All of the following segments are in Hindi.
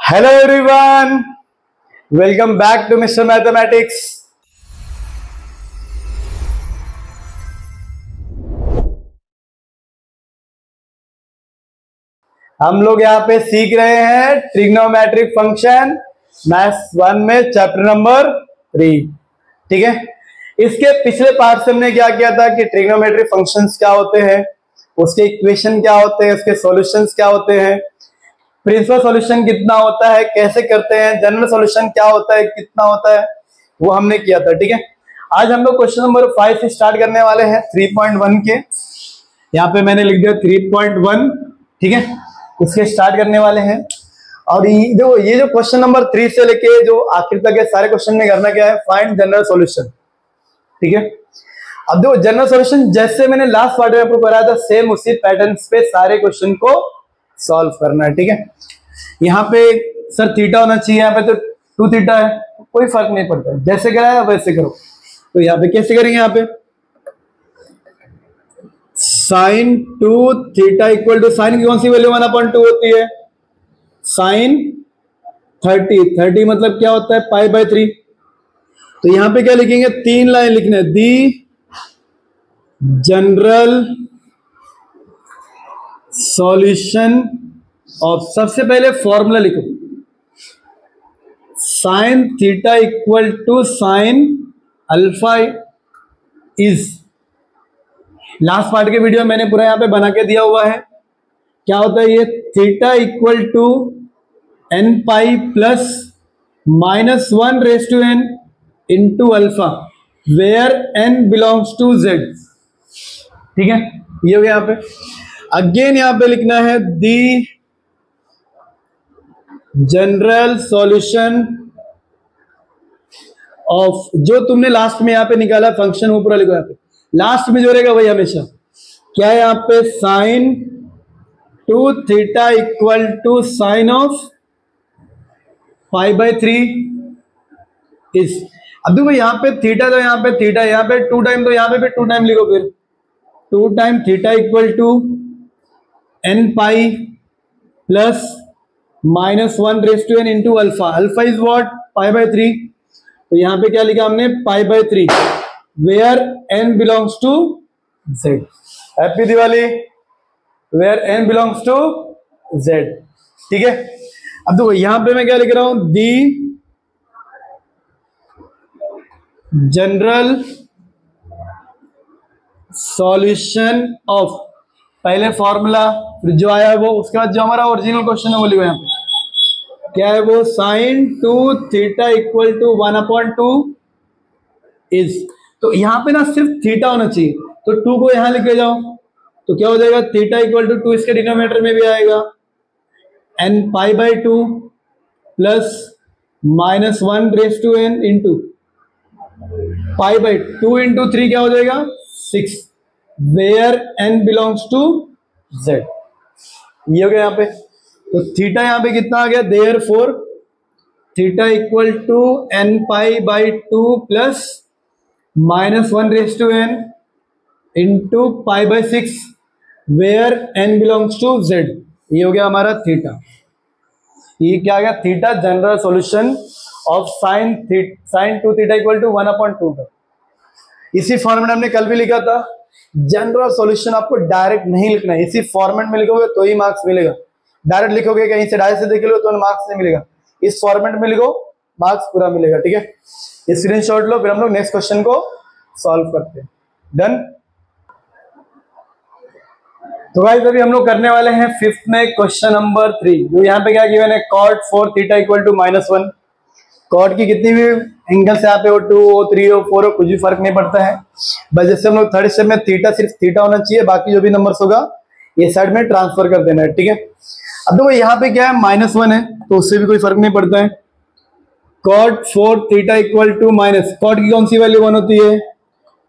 Hello everyone, welcome back to Mr. Mathematics. हम लोग यहाँ पे सीख रहे हैं ट्रिग्नोमेट्रिक फंक्शन मैथ्स 1 में चैप्टर नंबर 3। ठीक है, इसके पिछले पार्ट से हमने क्या किया था कि ट्रिग्नोमेट्रिक फंक्शंस क्या होते हैं, उसके इक्वेशन क्या होते हैं, उसके सॉल्यूशंस क्या होते हैं, प्रिंसिपल सॉल्यूशन कितना होता है, कैसे करते हैं, जनरल सॉल्यूशन क्या होता है, कितना होता है, वो हमने किया था। ठीक है, आज हम लोग क्वेश्चन नंबर 5 से स्टार्ट करने वाले हैं 3.1 के। यहाँ पे मैंने लिख दिया 3.1। ठीक है, इसके स्टार्ट करने वाले हैं। और देखो ये जो क्वेश्चन नंबर 3 से लेके जो आखिर तक है सारे क्वेश्चन में करना क्या है, फाइंड जनरल सॉल्यूशन। ठीक है, अब देखो जनरल सॉल्यूशन जैसे मैंने लास्ट पार्ट में आपको कराया था सेम उसी पैटर्न पे सारे क्वेश्चन को सॉल्व करना है। ठीक है, यहाँ पे सर थीटा होना चाहिए, यहाँ पे तो 2 थीटा है, कोई फर्क नहीं पड़ता, जैसे कराया वैसे करो। तो यहाँ पे कैसे करेंगे, यहाँ पे sine 2 theta equal to sine की कौन सी वैल्यू 1/2 होती है, साइन 30 मतलब क्या होता है π/3। तो यहाँ पे क्या लिखेंगे, 3 लाइन लिखना है, दी जनरल सॉल्यूशन ऑफ, सबसे पहले फॉर्मूला लिखो, sine theta equal to sine alpha is, last part के वीडियो मैंने पूरा यहां पे बना के दिया हुआ है। क्या होता है ये, theta equal to n pi plus -1/n into alpha where n belongs to z। ठीक है, ये हो गया। यहाँ पे अगेन यहाँ पे लिखना है दी जनरल सॉल्यूशन ऑफ, जो तुमने लास्ट में यहाँ पे निकाला फंक्शन वो पूरा लिखो। यहाँ पे लास्ट में जो रहेगा वही हमेशा क्या है, यहाँ पे sine 2 theta equal to sine of π/3 इस। अब देखो यहाँ पे थीटा, तो यहाँ पे थीटा, यहाँ पे 2 टाइम, तो यहाँ पे भी 2 टाइम लिखो, फिर 2 time theta equal to n pi plus -1/n into alpha, alpha is what π/3। तो यहाँ पे क्या लिखा हमने, π/3 where n belongs to z। Happy Diwali, where n belongs to z। ठीक है, अब देखो यहाँ पे मैं क्या लिख रहा हूं, दी जनरल सॉल्यूशन ऑफ, पहले फॉर्मूला फिर जो आया है वो, उसके बाद जो हमारा ओरिजिनल क्वेश्चन है वो लिखो। यहाँ पे क्या है वो, sine 2 theta equal to 1/2 is. तो यहाँ पे ना सिर्फ थीटा होना चाहिए, तो 2 को यहां लिखे जाओ, तो क्या हो जाएगा, थीटा इक्वल टू 2 इसके डिनोमिनेटर में भी आएगा, n π/2 plus -1/n into π/2 into 3 क्या हो जाएगा 6 where n belongs to z। ये हो गया यहाँ पे। तो थीटा यहाँ पे कितना आ गया, therefore theta equal to n π/2 plus -1/n into π/6 where n belongs to z। ये हो गया हमारा थीटा। ये क्या आ गया, theta general solution of sine 2 theta equal to 1/2 का। इसी फॉर्मेट हमने कल भी लिखा था, जनरल सॉल्यूशन आपको डायरेक्ट नहीं लिखना है, इसी फॉर्मेट में लिखोगे तो ही मार्क्स मिलेगा। डायरेक्ट लिखोगे कहीं से डायरेक्ट से देख लो तो मार्क्स नहीं मिलेगा, इस फॉर्मेट में लिखो मार्क्स पूरा मिलेगा। ठीक है, स्क्रीनशॉट लो, फिर हम लोग नेक्स्ट क्वेश्चन को सॉल्व करते हैं। डन। तो गाइस अभी हम लोग करने वाले हैं 5th में क्वेश्चन नंबर 3, जो यहाँ पे क्या गिवन है, cot 4 theta equal to -1। Cot की कितनी भी एंगल से यहाँ पे हो, 2 हो 3 हो 4 हो, कुछ भी फर्क नहीं पड़ता है। बस जैसे हम लोग थर्ड स्टेप में थीटा, सिर्फ थीटा होना चाहिए, बाकी जो भी नंबर्स होगा ये साइड में ट्रांसफर कर देना है। ठीक है, अब देखो यहाँ पे क्या है, -1 है तो उससे भी कोई फर्क नहीं पड़ता है। cot 4 theta equal to minus, cot की कौन सी वैल्यू 1 होती है,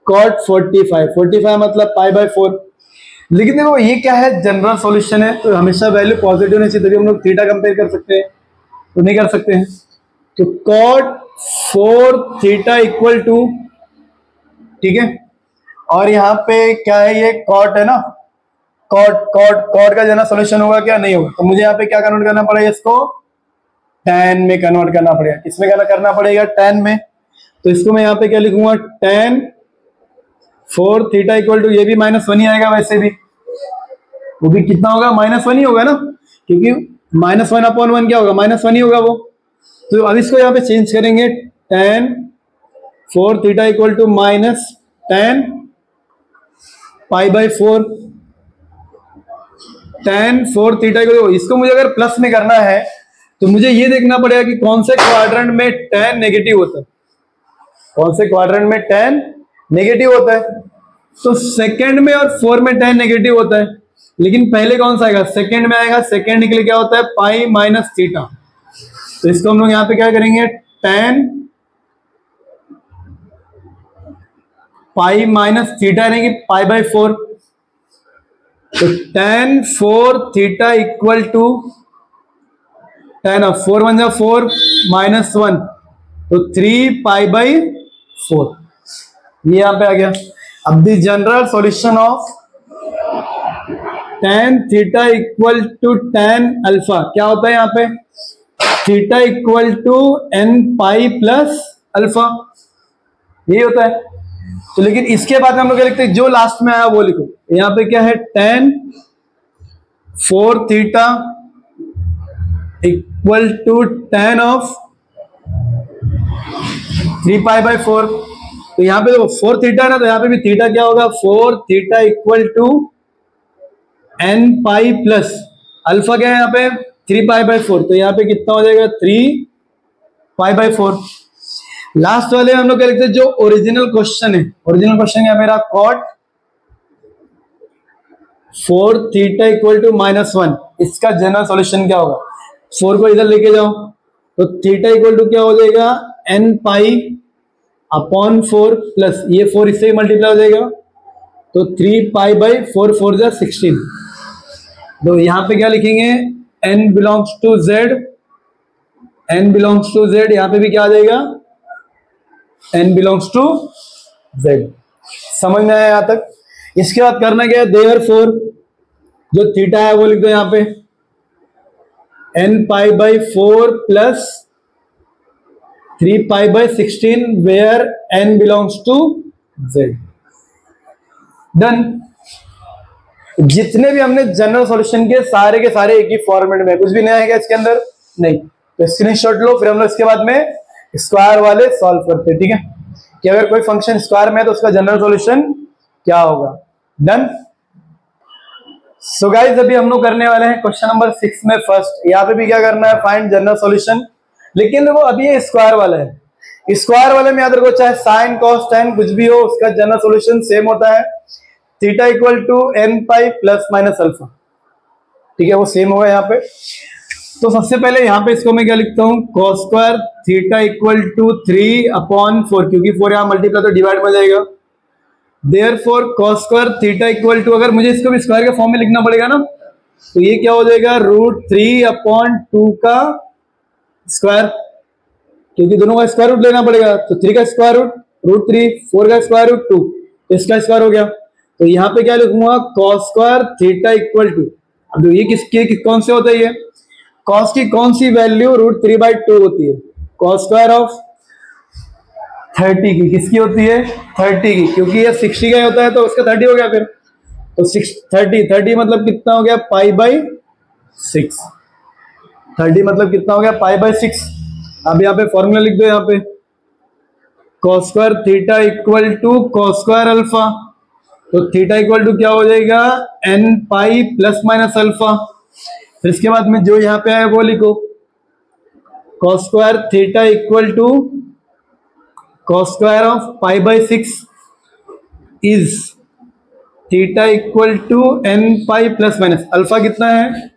cot 45 मतलब π/4। लेकिन देखो ये क्या है, जनरल सॉल्यूशन है तो हमेशा वैल्यू पॉजिटिव होनी चाहिए, तभी हम लोग थीटा कंपेयर कर सकते हैं, तो नहीं कर सकते हैं। तो cot 4 थीटा इक्वल टू, ठीक है, और यहाँ पे क्या है, ये cot है ना, कॉट का जनरल सॉल्यूशन होगा क्या, नहीं होगा। तो मुझे यहाँ पे क्या कन्वर्ट करना पड़ेगा, इसको tan में कन्वर्ट करना पड़ेगा। किसमें करना पड़ेगा? tan में। तो इसको मैं यहाँ पे क्या लिखूंगा? tan 4 थीटा इक्वल टू, ये भी -1 ही आएगा वैसे भी, वो भी कितना होगा? -1 ही होगा ना, क्योंकि -1/1 क्या होगा? -1 ही होगा वो। तो अब इसको यहाँ पे चेंज करेंगे, tan 4 theta equal to -tan π/4, tan 4 theta equal. इसको मुझे अगर प्लस में करना है तो मुझे ये देखना पड़ेगा कि कौन से क्वाड्रेंट में tan नेगेटिव होता है, कौन से क्वाड्रेंट में tan नेगेटिव होता है। तो सेकंड में और 4 में tan नेगेटिव होता है, लेकिन पहले कौन सा आएगा? सेकंड में आएगा। सेकंड के लिए क्या होता है? Pi minus theta. तो इसको हम लोग यहां पे क्या करेंगे? tan पाई माइनस थीटा यानी कि π/4। तो tan 4 theta equal to tan of 4 1 4 -1, तो 3 π/4, ये यहां पे आ गया। अब the general solution of tan theta equal to tan alpha क्या होता है? यहाँ पे theta equal to n pi plus alpha, यही होता है। तो लेकिन इसके बाद हम लोग क्या लिखते हैं? जो लास्ट में आया वो लिखो। यहाँ पे क्या है? tan 4 theta equal to tan of 3 π/4। तो यहाँ पे 4 थीटा ना, तो यहाँ पे भी थीटा क्या होगा? 4 theta equal to n pi plus alpha क्या है यहाँ पे? 3 π/4। तो यहाँ पे कितना हो जाएगा? 3 π/4। लास्ट वाले हम लोग क्या लिखते हैं? जो ओरिजिनल क्वेश्चन है, ओरिजिनल क्वेश्चन है मेरा cot 4 थीटा इक्वल टू -1, इसका जनरल सॉल्यूशन क्या होगा? 4 को इधर लेके जाओ, तो थीटा इक्वल टू क्या हो जाएगा? n पाई अपॉन 4 प्लस ये 4 इससे ही मल्टीप्लाई हो जाएगा, तो 3 π/4 4 जा 16। तो यहां पे क्या लिखेंगे? n belongs to z, n belongs to z, यहां पे भी क्या आ जाएगा? n belongs to z। समझ में आया यहां तक? इसके बाद करना क्या है? देयरफॉर जो थीटा है वो लिख दो यहां पे, n π/4 plus 3 π/16 where n belongs to z। Done. जितने भी हमने जनरल सॉल्यूशन के सारे एक ही फॉर्मेट में, कुछ भी नया है क्या इसके अंदर? नहीं। तो स्क्रीनशॉट लो, फिर हम लोग इसके बाद में स्क्वायर वाले सॉल्व करते हैं, ठीक है? कि अगर कोई फंक्शन स्क्वायर में है तो उसका जनरल सॉल्यूशन क्या होगा। डन। सो गाइस अभी हम लोग करने वाले हैं क्वेश्चन नंबर 6 में फर्स्ट। यहाँ पे भी क्या करना है? Find general solution. लेकिन देखो अभी ये स्क्वायर वाला है, स्क्वायर वाले में याद रखो चाहे साइन कॉस tan कुछ भी हो, उसका जनरल सॉल्यूशन सेम होता है, theta equal to n pi plus minus alpha, ठीक है? वो सेम होगा यहाँ पे। तो सबसे पहले यहाँ पे इसको मैं क्या लिखता हूँ? cos square theta equal to 3/4, क्योंकि 4 यहाँ मल्टीप्लाई तो डिवाइड में जाएगा। Therefore cos square theta equal to, अगर मुझे इसको भी स्क्वायर के फॉर्म में लिखना पड़ेगा ना, तो ये क्या हो जाएगा? √3/2 का स्क्वायर, क्योंकि दोनों का स्क्वायर रूट लेना पड़ेगा। तो 3 का स्क्वायर रूट √3, 4 का स्क्वायर रूट 2, इसका स्क्वायर हो गया। तो यहाँ पे क्या लिखूंगा? cos square theta equal to, अब ये किसके कौन से होता है? ये cos की कौन सी वैल्यू? √3/2 होती है। cos स्क्वायर ऑफ 30 की किसकी होती है? 30 की, क्योंकि ये 60 का होता है तो उसका 30 हो गया फिर। तो 30 मतलब कितना हो गया? π/6। 30 मतलब कितना हो गया? π/6। अब यहाँ पे फॉर्मूला लिख दो यहाँ पे, cos square theta equal to cos square alpha. तो थीटा इक्वल टू क्या हो जाएगा? n pi plus minus alpha. फिर इसके बाद में जो यहाँ पे है वो लिखो, cos square theta equal to cos square of π/6 is theta equal to n pi plus minus alpha कितना है?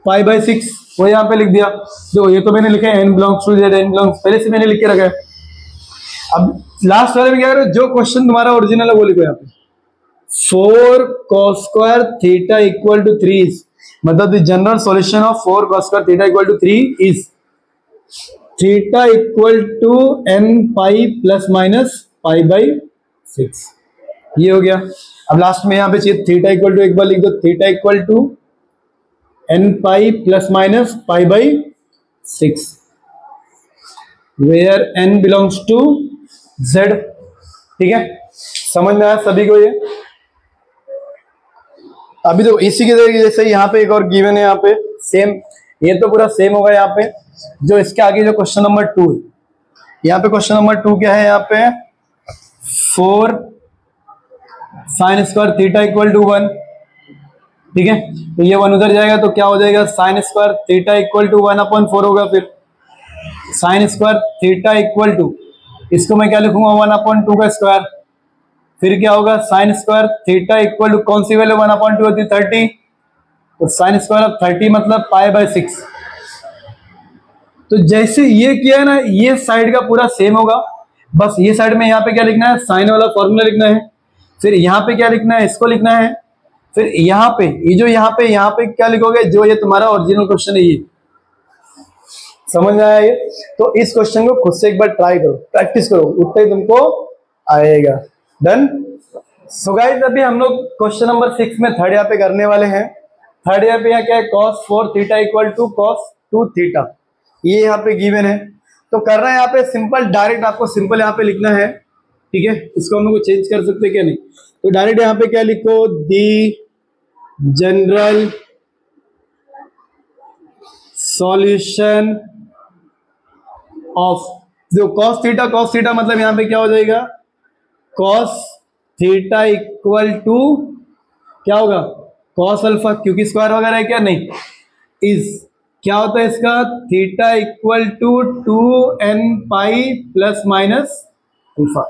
π/6, वो यहाँ पे लिख दिया। जो ये तो मैंने लिखा है n belongs to z, n belongs पहले से मैंने लिख के रखा है। अब लास्ट वाले में क्या करो? जो क्वेश्चन तुम्हारा ओरिजिनल है वो लिखो यहाँ पे, 4 cos square theta equal to 3 is, मतलब the general solution of 4 cos square theta equal to 3 is theta equal to n pi plus minus π/6। ये हो गया। अब लास्ट में यहाँ पे चाहिए थीटा इक्वल टू, एक बार लिख दो, theta equal to n pi plus minus π/6। 6 where n belongs to z। ठीक है, समझ में आया सभी को ये? अभी तो इसी के जैसे यहाँ पे एक और गिवन है, यहाँ पे सेम, ये तो पूरा सेम होगा। यहाँ पे जो इसके आगे जो क्वेश्चन नंबर 2 है, यहाँ पे क्वेश्चन नंबर 2 क्या है? यहाँ पे 4 sine square theta equal to 1। ठीक है, तो ये 1 उधर जाएगा तो क्या हो जाएगा? Sine square theta equal to 1/4 होगा। फिर sine square theta equal to, इसको मैं क्या लिखूंगा? 1/2 का स्क्वायर। फिर क्या होगा? Sine square theta equal to, कौन सी वैल्यू 1/2 होती है? 30। तो साइन स्क्वायर ऑफ 30 मतलब π/6। तो जैसे ये किया है ना, ये साइड का पूरा सेम होगा, बस ये साइड में यहाँ पे क्या लिखना है? साइन वाला फॉर्मूला लिखना है। फिर यहाँ पे क्या लिखना है? इसको लिखना है। फिर यहाँ पे ये जो यहाँ पे क्या लिखोगे? जो ये तुम्हारा ओरिजिनल क्वेश्चन है, ये समझ में आया ये? तो इस क्वेश्चन को खुद से एक बार ट्राई करो, प्रैक्टिस करो, उतना ही तुमको आएगा। डन। सो गाइस, अभी हम लोग क्वेश्चन नंबर 6 में थर्ड यहाँ पे करने वाले हैं। थर्ड यहाँ पे क्या है? cos 4 theta equal to cos 2 theta, ये यहाँ पे गिवन है। तो करना है यहाँ पे सिंपल, डायरेक्ट आपको सिंपल यहाँ पे लिखना है। ठीक है, इसको हम लोग चेंज कर सकते हैं क्या? नहीं। तो डायरेक्ट यहाँ पे क्या लिखो? दी जनरल सॉल्यूशन ऑफ जो cos थीटा मतलब यहाँ पे क्या हो जाएगा? cos थीटा इक्वल टू क्या होगा? cos अल्फा, क्योंकि स्क्वायर वगैरह है क्या? नहीं। इज क्या होता है इसका? Theta equal to 2n pi plus minus alpha.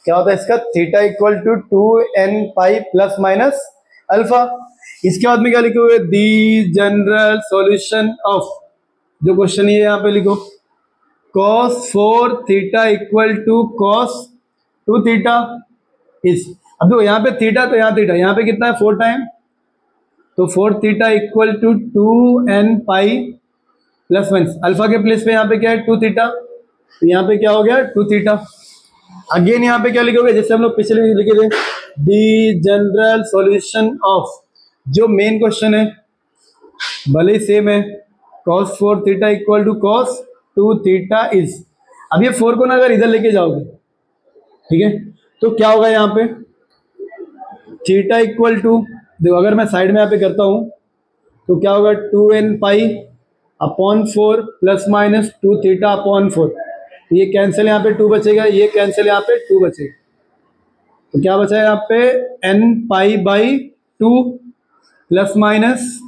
क्या होता है इसका? Theta equal to 2n pi plus minus alpha. इसके बाद में क्या लिखोगे? दी जनरल सॉल्यूशन ऑफ, जो क्वेश्चन है यहाँ पे लिखो, cos 4 theta equal to cos 2 theta is, अब देखो यहाँ पे थीटा तो यहाँ थीटा, यहाँ पे कितना है? 4 टाइम, तो 4 theta equal to 2n pi plus minus alpha के प्लेस पे यहाँ पे क्या है? 2 थीटा, तो यहाँ पे क्या हो गया? 2 थीटा। अगेन यहाँ पे क्या लिखोगे? जैसे हम लोग पिछले भी लिखे थे, दी जनरल सॉल्यूशन ऑफ, जो मेन क्वेश्चन है भले ही सेम है, cos 4 theta equal to cos 2 theta is. अब ये 4 को ना अगर इधर लेके जाओगे, ठीक है, तो क्या होगा? यहाँ पे थीटा इक्वल टू, देखो अगर मैं साइड में यहाँ पे करता हूँ तो क्या होगा? 2n pi upon 4 plus minus 2 theta upon 4। ये कैंसिल, यहाँ पे 2 बचेगा, ये कैंसिल, यहाँ पे 2 बचेगा, तो क्या बचा है यहाँ पे? n pi by 2 plus minus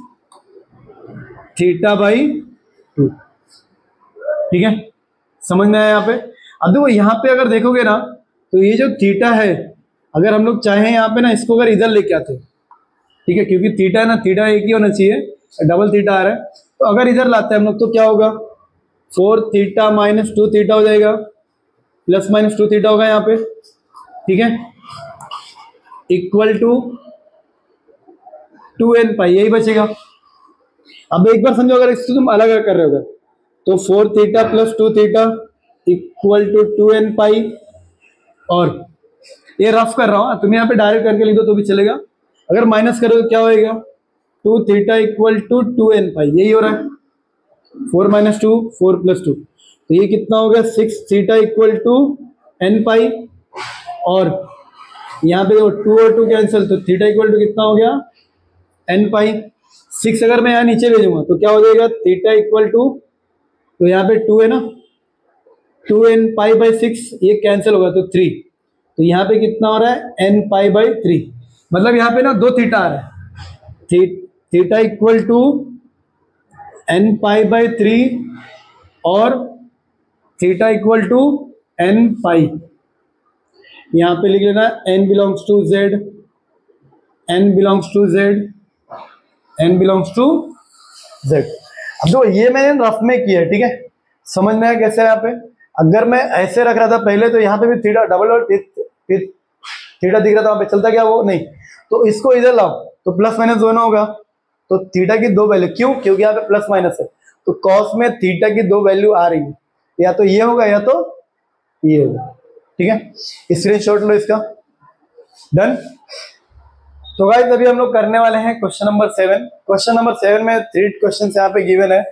theta by 2। ठीक है, समझ में आया यहाँ पे? अब देखो यहाँ पे अगर देखोगे ना, तो ये जो थीटा है, अगर हम लोग चाहें यहाँ पे ना, इसको अगर इधर लेके आते, ठीक है, क्योंकि थीटा है ना, थीटा एक ही होना चाहिए, डबल थीटा आ रहा है, तो अगर इधर लाते हैं हम लोग तो क्या होगा? 4 थीटा माइनस 2 थीटा हो जाएगा, प्लस माइनस 2 थीटा होगा यहाँ पे। ठीक है, इक्वल टू 2n पाई, यही बचेगा। अब एक बार समझो, अगर इसको तुम अलग अलग कर रहे हो तो 4 theta plus 2 theta equal to 2n pi, और ये रफ कर रहा हूँ, तुम यहाँ पे डायरेक्ट करके लिख दो तो भी चलेगा। अगर माइनस करो तो क्या होएगा? 2 थीटा इक्वल टू 2n पाई, यही हो रहा है। 4 माइनस 2 4 प्लस 2, तो ये कितना हो गया? 6 theta equal to n pi, और यहाँ पे 2 और 2 कैंसिल, तो थीटा इक्वल टू कितना हो गया? n पाई। 6 अगर मैं यहाँ नीचे भेजूंगा तो क्या हो जाएगा? थीटा इक्वल टू, तो यहाँ पे 2 है ना, 2n पाई बाई 6, ये कैंसिल होगा तो 3, तो यहाँ पे कितना हो रहा है? n पाई बाई 3, मतलब यहाँ पे ना 2 थीटा आ रहा है। Theta equal to n pi by 3 और theta equal to n pi. यहाँ पे लिख लेना n belongs to z, n belongs to z, n belongs to z। अब जो ये मैंने रफ में किया है, ठीक है, समझ में आया कैसे है? यहाँ पे अगर मैं ऐसे रख रहा था पहले, तो यहाँ पे भी थीटा डबल थीटा दिख रहा था, वहां पे चलता क्या? वो नहीं। तो इसको इधर लाओ तो प्लस माइनस दोनों होगा, तो थीटा की 2 वैल्यू, क्यों? क्योंकि यहाँ पे प्लस माइनस है, तो कॉस में थीटा की 2 वैल्यू आ रही है, या तो ये होगा या तो ये होगा। ठीक है, स्क्रीनशॉट लो इसका। डन। तो गाइस, अभी हम लोग करने वाले हैं क्वेश्चन नंबर 7। क्वेश्चन नंबर 7 में 3 क्वेश्चन यहाँ पे गिवन है।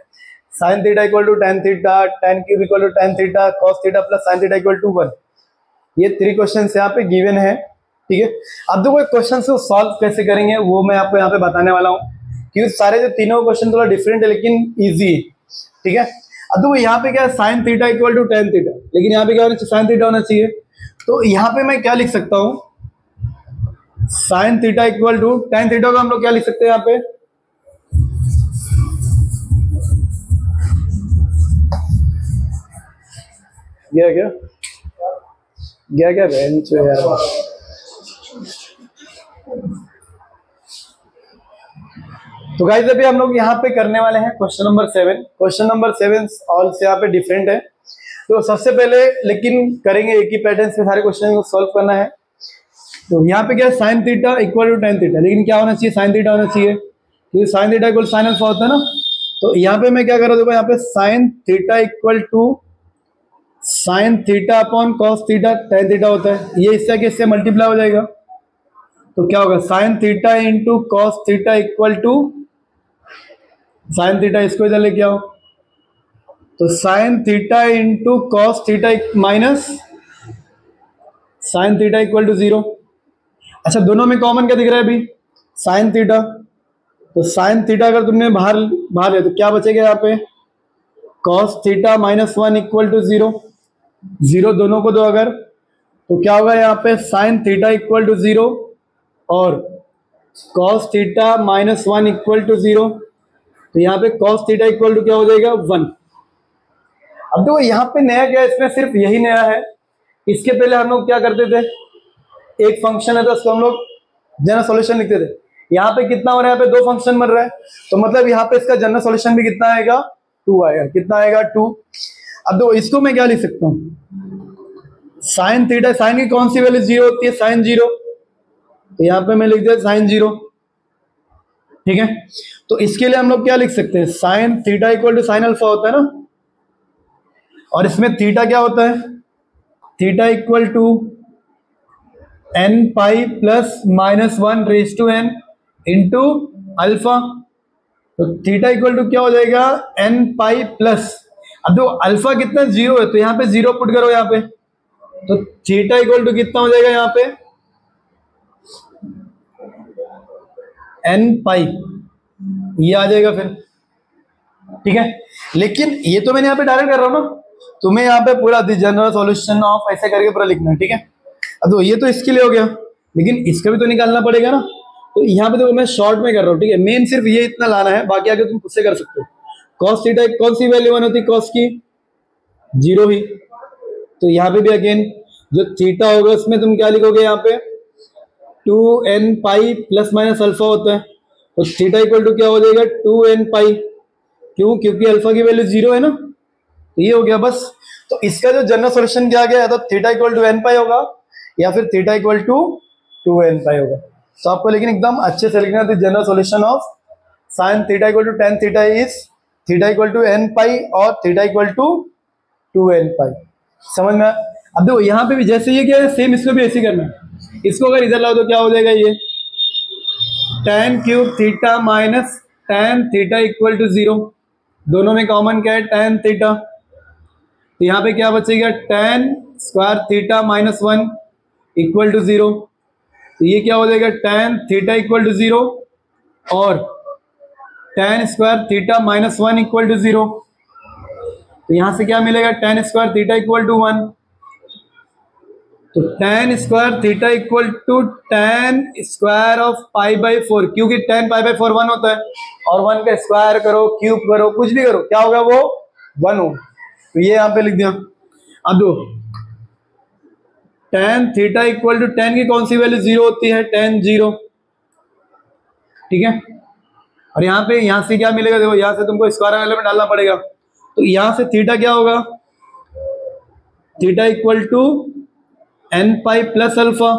Sine theta equal to tan theta, tan cube equal to tan theta, cos theta plus sine theta equal to 1। ये 3 क्वेश्चन यहाँ पे गिवन है, ठीक है। अब देखो क्वेश्चन को सॉल्व कैसे करेंगे वो मैं आपको यहाँ पे बताने वाला हूँ, क्योंकि सारे जो तीनों क्वेश्चन थोड़ा डिफरेंट है लेकिन इजी है, ठीक है। अब देखो यहाँ पे क्या है, sine theta equal to tan theta, लेकिन यहाँ पे क्या होना चाहिए, साइन थीटा होना चाहिए। तो यहाँ पे मैं क्या लिख सकता हूँ, sine theta equal to tan theta को हम लोग क्या लिख सकते हैं यहाँ पे, क्या बेंच है यार। तो गाइस अभी हम लोग यहाँ पे करने वाले हैं question number 7। Question number 7 all से यहाँ पे डिफरेंट है। तो सबसे पहले लेकिन करेंगे एक ही पैटर्न से सारे क्वेश्चन को सॉल्व करना है। तो यहाँ पे क्या है, sine theta equal to tan theta, लेकिन क्या होना चाहिए, साइन थीटा होना चाहिए, क्योंकि sine theta equal sine alpha होता है ना। तो यहाँ पे मैं क्या कर रहा हूँ, यहाँ पे sine theta equal to sine theta upon cos theta tan theta होता है, ये इससे मल्टीप्लाई हो जाएगा। तो क्या होगा, sine theta into cos theta equal to sine theta, इसको इधर लेके आओ, तो sine theta into cos theta minus sine theta equal to 0। अच्छा दोनों में कॉमन क्या दिख रहा है अभी, साइन थीटा। तो साइन थीटा अगर तुमने बाहर ले तो क्या बचेगा यहाँ पे, cos theta minus 1 equal to 0। 0 दोनों को दो अगर, तो क्या होगा यहाँ पे, साइन थीटा इक्वल टू 0 और cos theta minus 1 equal to 0। तो यहाँ पे कॉस थीटा इक्वल टू क्या हो जाएगा, 1। अब देखो यहाँ पे नया क्या है, इसमें सिर्फ यही नया है। इसके पहले हम लोग क्या करते थे, एक फंक्शन है तो उसको हम लोग जनरल सॉल्यूशन लिखते थे। यहाँ पे कितना हो रहा है, यहाँ पे 2 फंक्शन बन रहा है, तो मतलब यहाँ पे इसका जनरल सॉल्यूशन भी कितना आएगा, 2 आएगा। कितना आएगा, 2। अब देखो इसको मैं क्या लिख सकता हूँ, साइन थीटा, साइन की कौन सी वैल्यू 0 होती है, साइन 0, तो यहाँ पे मैं लिख दिया साइन 0, ठीक है। तो इसके लिए हम लोग क्या लिख सकते हैं, sine theta equal to sine alpha होता है ना, और इसमें थीटा क्या होता है, theta equal to n pi plus minus 1 raise to n into alpha. तो थीटा इक्वल टू क्या हो जाएगा, एन पाई प्लस, अब देखो अल्फा कितना 0 है, तो यहाँ पे 0 पुट करो यहाँ पे, तो थीटा इक्वल टू कितना हो जाएगा यहाँ पे, एन पाई, ये आ जाएगा फिर, ठीक है। लेकिन ये तो मैंने यहाँ पे डायरेक्ट कर रहा हूँ ना, तुम्हें यहाँ पे पूरा जनरल सॉल्यूशन ऑफ ऐसे करके पूरा लिखना है, ठीक है। अब तो ये तो इसके लिए हो गया, लेकिन इसका भी तो निकालना पड़ेगा ना। तो यहाँ पे देखो मैं शॉर्ट में कर रहा हूँ, ठीक है। मेन सिर्फ ये इतना लाना है, बाकी आगे तुम खुद से कर सकते हो। कॉस थीटा कौन सी वैल्यू 1 होती है, कॉस की 0 ही, तो यहाँ पे भी अगेन जो थीटा होगा उसमें तुम क्या लिखोगे, यहाँ पे 2n pi plus minus alpha होता है, तो थीटा इक्वल टू क्या हो जाएगा, 2n पाई, क्यों, क्योंकि अल्फा की वैल्यू 0 है ना, तो ये हो गया बस। तो इसका जो जनरल सॉल्यूशन क्या गया, तो थीटा इक्वल टू n पाई होगा या फिर थीटा इक्वल टू 2n पाई होगा। तो आपको लेकिन एकदम अच्छे से लिखना है, general solution of sine theta equal to tan theta is theta equal to n pi और थीटा इक्वल टू 2n पाई। समझ में? अब देखो यहाँ पे भी जैसे ये क्या है, सेम इसको भी ऐसे करना है। इसको अगर इधर लाओ तो क्या हो जाएगा, ये tan cube theta minus tan theta equal to 0। दोनों में कॉमन क्या है, tan थीटा, तो यहाँ पे क्या बचेगा, tan square theta minus 1 equal to 0। तो ये क्या हो जाएगा, tan थीटा इक्वल टू 0 और tan square theta minus 1 equal to 0। तो यहाँ से क्या मिलेगा, tan square theta equal to 1। तो tan square theta equal to tan square of pi by 4, क्योंकि tan पाई बाई 4 1 होता है, और 1 का स्क्वायर करो, क्यूब करो, कुछ भी करो, क्या होगा वो 1 हो। तो ये यहाँ पे लिख दिया। अब दो tan theta equal to tan की कौन सी वैल्यू 0 होती है, tan 0, ठीक है। और यहाँ पे यहाँ से क्या मिलेगा, देखो यहाँ से तुमको स्क्वायर वाले में डालना पड़ेगा। तो यहाँ से थीटा क्या होगा, theta equal to n pi plus alpha.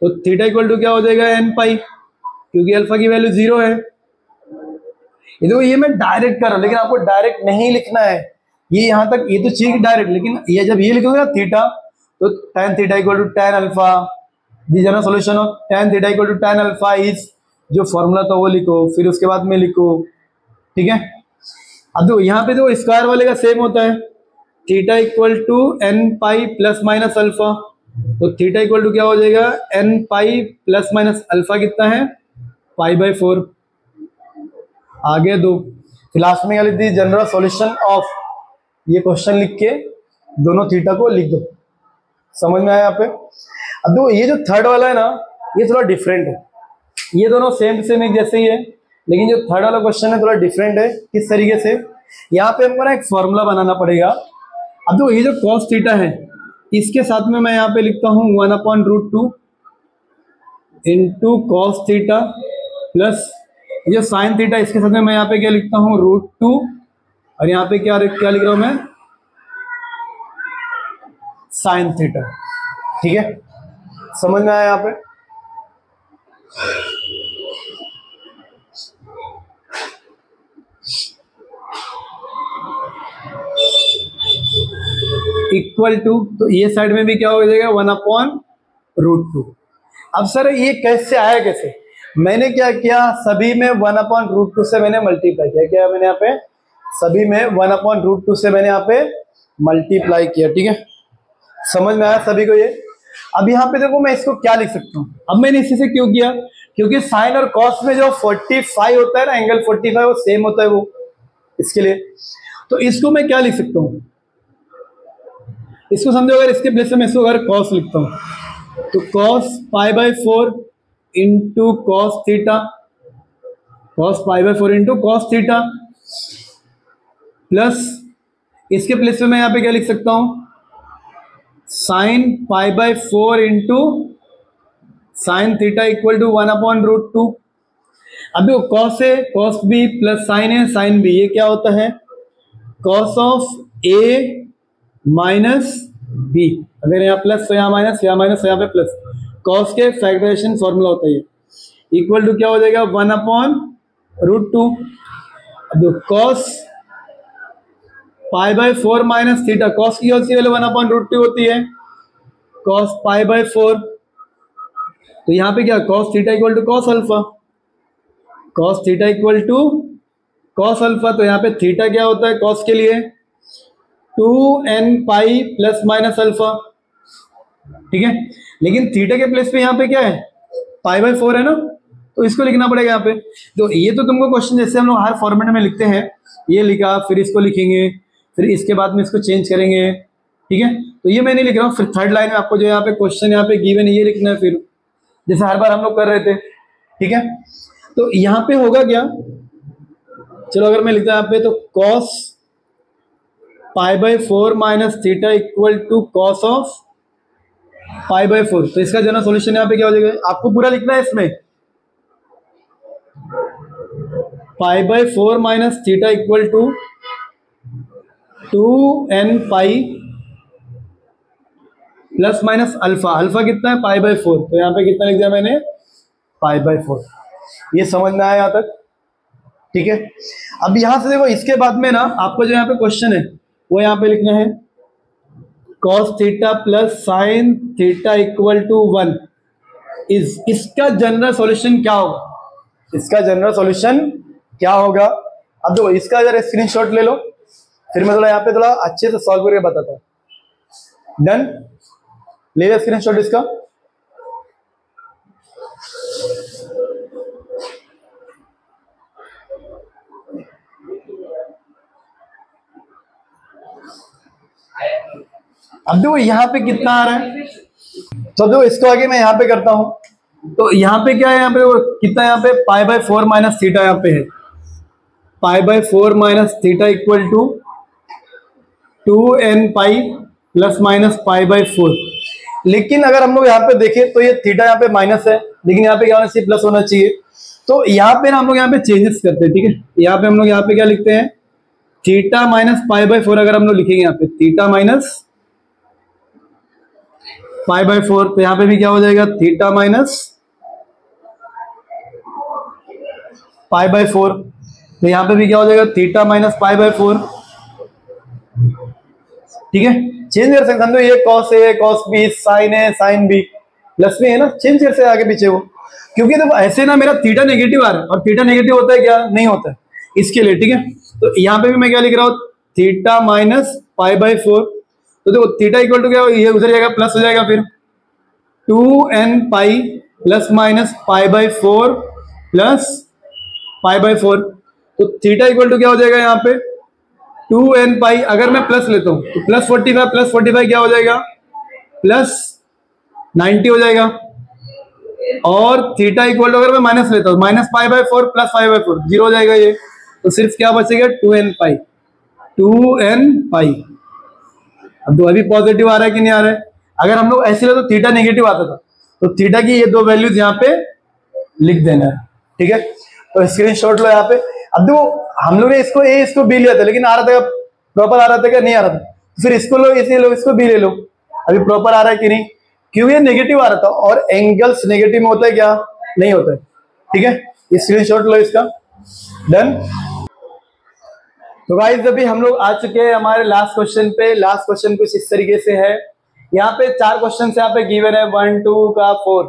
तो थीटा इक्वल टू क्या हो जाएगा, एन पाई, क्योंकि अल्फा की वैल्यू 0 है। ये देखो ये मैं डायरेक्ट कर रहा हूँ, लेकिन आपको डायरेक्ट नहीं लिखना है। ये यहाँ तक ये तो चाहिए डायरेक्ट, लेकिन ये जब ये लिखोगे ना थीटा, तो tan theta equal to tan alpha, the general solution of tan theta equal to tan alpha is, जो फॉर्मूला था वो लिखो, फिर उसके बाद में लिखो, ठीक है। अब देखो यहाँ पे जो स्क्वायर वाले का सेम होता है, theta equal to n pi plus minus alpha, तो थीटा इक्वल टू क्या हो जाएगा, n pi plus minus alpha कितना है, पाई बाई 4। आगे दो, लास्ट में क्या लिख दी, जनरल सॉल्यूशन ऑफ, ये क्वेश्चन लिख के दोनों थीटा को लिख दो। समझ में आया यहाँ पे। अब देखो ये जो थर्ड वाला है ना, ये थोड़ा डिफरेंट है, ये दोनों सेम सेम एक जैसे ही है, लेकिन जो थर्ड वाला क्वेश्चन है थोड़ा डिफरेंट है। किस तरीके से, यहाँ पे हमको ना एक फॉर्मूला बनाना पड़ेगा। अब देखो ये जो कॉस थीटा है, इसके साथ में मैं यहाँ पे लिखता हूँ 1/√2 इंटू कॉस थीटा, प्लस ये साइन थीटा, इसके साथ में मैं यहाँ पे क्या लिखता हूँ, √2, और यहाँ पे क्या लिख रहा हूँ मैं, साइन थीटा। ठीक है, समझ में आया यहाँ पे। इक्वल टू, तो ये साइड में भी क्या हो जाएगा, 1/√2। अब सर ये कैसे आया, कैसे, मैंने क्या किया, सभी में 1/√2 से मैंने मल्टीप्लाई किया। क्या मैंने यहाँ पे सभी में 1/√2 से मैंने यहाँ पे मल्टीप्लाई किया। ठीक है, समझ में आया सभी को ये। अब यहाँ पे देखो मैं इसको क्या लिख सकता हूँ, अब मैंने इसी से क्यों किया, क्योंकि साइन और कॉस में जो 45 होता है ना, एंगल 45 वो सेम होता है वो, इसके लिए। तो इसको मैं क्या लिख सकता हूँ, इसको समझो, अगर इसके प्लेस में मैं इसको अगर कॉस लिखता हूँ, तो cos pi by 4 into cos theta, cos pi by 4 into cos theta, plus इसके प्लेस में मैं यहाँ पे क्या लिख सकता हूँ, sine pi by 4 into sine theta equal to 1/√2। अब देखो कॉस है, कॉस बी, प्लस साइन है, साइन बी, ये क्या होता है, cos of A minus B. अगर यहाँ प्लस तो यहाँ माइनस, यहाँ माइनस यहाँ पे प्लस, कॉस के फैक्टराइजेशन फॉर्मूला होता है ये, इक्वल टू क्या हो जाएगा, 1/√2। अब cos pi by 4 minus theta, cos की होती है 1/√2 होती है, कॉस पाई बाई 4, तो यहाँ पे क्या, cos theta equal to cos alpha, cos theta equal to cos alpha, तो यहाँ पे थीटा क्या होता है कॉस के लिए, 2n pi plus minus alpha. ठीक है, लेकिन थीटा के प्लेस पे यहाँ पे क्या है, पाई बाई 4 है ना, तो इसको लिखना पड़ेगा यहाँ पे। तो ये तो तुमको क्वेश्चन जैसे हम लोग हर फॉर्मेट में लिखते हैं, ये लिखा, फिर इसको लिखेंगे, फिर इसके बाद में इसको चेंज करेंगे। ठीक है, तो ये मैं नहीं लिख रहा हूँ, फिर थर्ड लाइन में आपको जो यहाँ पे क्वेश्चन यहाँ पे गिवन है ये लिखना है, फिर जैसे हर बार हम लोग कर रहे थे। ठीक है, तो यहाँ पे होगा क्या, चलो अगर मैं लिखता यहाँ पे, तो cos pi by 4 minus theta equal to cos of pi by 4, तो इसका जनरल सॉल्यूशन यहाँ पे क्या हो जाएगा, आपको पूरा लिखना है इसमें, pi by 4 minus theta equal to 2n pi plus minus alpha, alpha कितना है, पाई बाई 4, तो यहाँ पे कितना लिख दिया मैंने, पाई बाई 4। ये समझ में आया यहाँ तक। ठीक है, अब यहाँ से देखो, इसके बाद में ना आपको जो यहाँ पे क्वेश्चन है वो यहाँ पे लिखना है, cos theta plus sine theta equal to 1 इसका जनरल सॉल्यूशन क्या होगा, इसका जनरल सॉल्यूशन क्या होगा। अब देखो इसका जरा स्क्रीनशॉट ले लो, फिर मैं थोड़ा यहाँ पे थोड़ा अच्छे से सॉल्व करके बताता हूँ। डन, ले लिया स्क्रीनशॉट इसका। अब देखो यहाँ पे कितना आ रहा है, तो देखो इसको आगे मैं यहाँ पे करता हूं, तो यहाँ पे क्या है, यहाँ पे कितना, यहाँ पे पाई बाई 4 माइनस थीटा यहाँ पे है, pi by 4 minus theta equal to 2n pi plus minus pi by 4। लेकिन अगर हम लोग यहाँ पे देखें तो ये थीटा यहाँ पे माइनस है, लेकिन यहाँ पे क्या होना चाहिए, प्लस होना चाहिए। तो यहाँ पे ना हम लोग यहाँ पे चेंजेस करते हैं। ठीक है, यहाँ पे हम लोग यहाँ पे क्या लिखते हैं, थीटा माइनस पाई बाई 4 अगर हम लोग लिखेंगे यहाँ पे थीटा माइनस पाई बाई 4, तो यहाँ पे भी क्या हो जाएगा, थीटा माइनस पाई बाई 4, तो यहाँ पे भी क्या हो जाएगा, थीटा माइनस पाई बाई 4। ठीक है, चेंज कर सकते, समझो ये कॉस है, कॉस बी, साइन है, साइन बी, प्लस में है ना, चेंज कर सकते आगे पीछे वो, क्योंकि देखो ऐसे ना मेरा थीटा नेगेटिव आ रहा है, और थीटा नेगेटिव होता है क्या, नहीं होता है इसके लिए। ठीक है, तो यहाँ पे भी मैं क्या लिख रहा हूँ, थीटा माइनस पाई बाई 4। तो देखो थीटा इक्वल टू क्या, ये उधर जाएगा प्लस हो जाएगा, फिर 2n pi plus minus pi by 4 plus pi by 4। तो थीटा इक्वल टू क्या हो जाएगा यहाँ पे 2n पाई। अगर मैं प्लस लेता हूँ तो प्लस 45 क्या हो जाएगा, प्लस 90 हो जाएगा। और थीटा इक्वल टू अगर मैं माइनस लेता हूँ, minus pi by 4 plus pi by 4 zero हो जाएगा ये। तो सिर्फ क्या बचेगा 2n पाई, 2n पाई। अब तो अभी पॉजिटिव आ रहा है कि नहीं आ रहा है। अगर हम लोग ऐसे ले तो थीटा नेगेटिव आता था, तो थीटा की ये दो वैल्यूज यहाँ पे लिख देना है, ठीक है। तो स्क्रीनशॉट लो यहाँ पे। अब देखो हम लोग ने इसको ए इसको बी लिया था, लेकिन आ रहा था प्रॉपर, आ रहा था क्या नहीं आ रहा था, तो फिर इसको लो इसे लो, इसको बी ले लो। अभी प्रॉपर आ रहा है कि नहीं, क्यों ये नेगेटिव आ रहा था, और एंगल्स नेगेटिव में होता है क्या, नहीं होता है, ठीक है। स्क्रीनशॉट लो इसका, डन। तो गाइस अभी हम लोग आ चुके हैं हमारे लास्ट क्वेश्चन पे। लास्ट क्वेश्चन कुछ इस तरीके से है, यहाँ पे 4 क्वेश्चन यहाँ पे गिवन है, 1 2 का 4,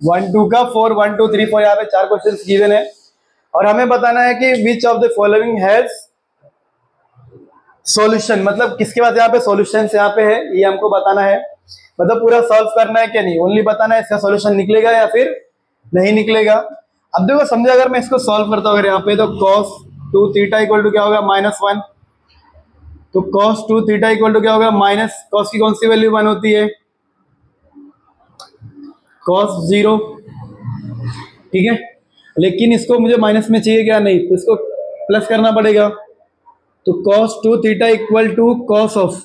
1 2 का 4, 1 2 3 4, यहाँ पे 4 क्वेश्चन गिवन है। और हमें बताना है कि which of the following has solution, मतलब किसके पास यहाँ पे सॉल्यूशन यहाँ पे है, ये हमको बताना है। मतलब पूरा सॉल्व करना है क्या नहीं, ओनली बताना है इसका सॉल्यूशन निकलेगा या फिर नहीं निकलेगा। अब देखो समझो अगर मैं इसको सॉल्व करता हूँ अगर यहाँ पे, तो cos 2 थीटा इक्वल टू क्या होगा -1। तो cos 2 थीटा इक्वल टू क्या होगा माइनस, cos की कौन सी वैल्यू 1 होती है, cos 0, ठीक है। लेकिन इसको मुझे माइनस में चाहिए क्या, नहीं, तो इसको प्लस करना पड़ेगा। तो cos 2 theta equal to cos of,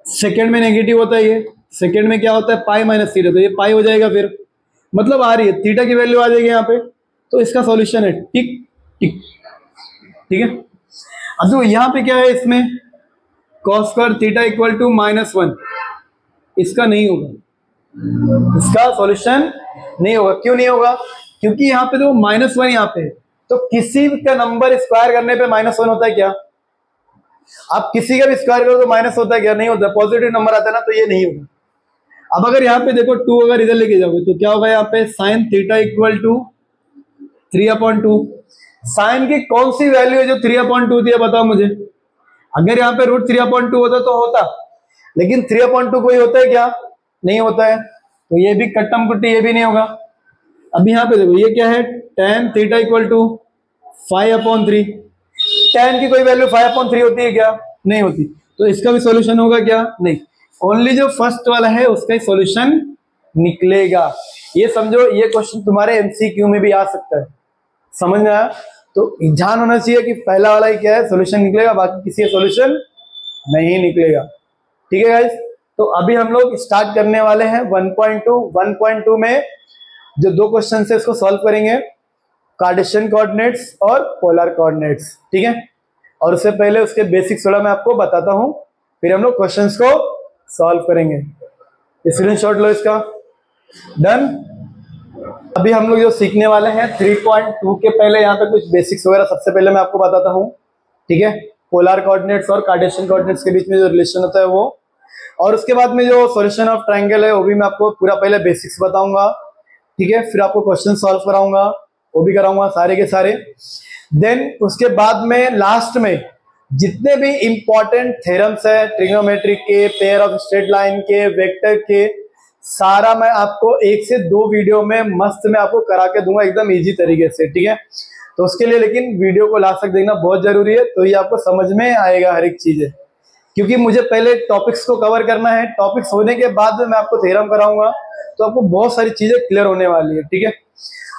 second में नेगेटिव होता है ये, सेकेंड में क्या होता है पाई माइनस थीटा, तो ये पाई हो जाएगा, फिर मतलब आ रही है थीटा की वैल्यू आ जाएगी यहाँ पे। तो इसका सॉल्यूशन है टिक टिक, ठीक है। अब तो यहाँ पे क्या है, इसमें cos square theta equal to -1, इसका नहीं होगा, इसका सॉल्यूशन नहीं होगा। क्यों नहीं होगा, क्योंकि यहाँ पे तो -1 यहाँ पे है, तो किसी का नंबर स्क्वायर करने पे -1 होता है क्या, आप किसी का भी स्क्वायर करो तो माइनस होता है क्या, नहीं होता, पॉजिटिव नंबर आता है ना, तो ये नहीं होगा। अब अगर यहाँ पे देखो 2 अगर इधर लेके जाओगे तो क्या होगा, यहाँ पे sine theta equal to 3/2। Sine की कौन सी वैल्यू है जो 3/2 थी, बताओ मुझे। अगर यहाँ पे √3/2 होता तो होता, लेकिन 3/2 कोई होता है क्या, नहीं होता है, तो ये भी कट्टम कुट्टी, ये भी नहीं होगा। अब यहाँ पे देखो ये क्या है, tan theta equal to 5/3। tan की कोई वैल्यू 5/3 होती है क्या, नहीं होती, तो इसका भी सॉल्यूशन होगा क्या, नहीं। ओनली जो फर्स्ट वाला है उसका ही सॉल्यूशन निकलेगा। ये समझो, ये क्वेश्चन तुम्हारे एमसीक्यू में भी आ सकता है, समझ में आया। तो ध्यान होना चाहिए कि पहला वाला ही क्या है, सॉल्यूशन निकलेगा, बाकी किसी का सॉल्यूशन नहीं निकलेगा, ठीक है गाइस। तो अभी हम लोग स्टार्ट करने वाले हैं 1.2 में जो 2 क्वेश्चन है इसको सॉल्व करेंगे, कार्टेशियन कोऑर्डिनेट्स और पोलर कोऑर्डिनेट्स, ठीक है। और उससे पहले उसके बेसिक्स थोड़ा मैं आपको बताता हूं, फिर हम लोग क्वेश्चंस को सॉल्व करेंगे। स्क्रीनशॉट लो इसका, डन। अभी हम लोग जो सीखने वाले हैं 3.2 के पहले यहाँ पे कुछ बेसिक्स वगैरह सबसे पहले मैं आपको बताता हूँ, ठीक है। पोलर कोऑर्डिनेट्स और कार्टेशियन कोऑर्डिनेट्स के बीच में जो रिलेशन होता है वो, और उसके बाद में जो सॉल्यूशन ऑफ ट्रायंगल है वो भी मैं आपको पूरा पहले बेसिक्स बताऊंगा, ठीक है। फिर आपको क्वेश्चन सॉल्व कराऊंगा, वो भी कराऊंगा सारे के सारे। देन उसके बाद में लास्ट में जितने भी इंपॉर्टेंट थ्योरम्स है ट्रिग्नोमेट्रिक के, पेयर ऑफ स्ट्रेट लाइन के, वेक्टर के, सारा मैं आपको 1 से 2 वीडियो में मस्त में आपको करा के दूंगा एकदम इजी तरीके से, ठीक है। तो उसके लिए लेकिन वीडियो को लास्ट तक देखना बहुत जरूरी है, तो ये आपको समझ में आएगा हर एक चीज है, क्योंकि मुझे पहले टॉपिक्स को कवर करना है, टॉपिक्स होने के बाद में मैं आपको थ्योरम कराऊंगा, तो आपको बहुत सारी चीजें क्लियर होने वाली है, ठीक है।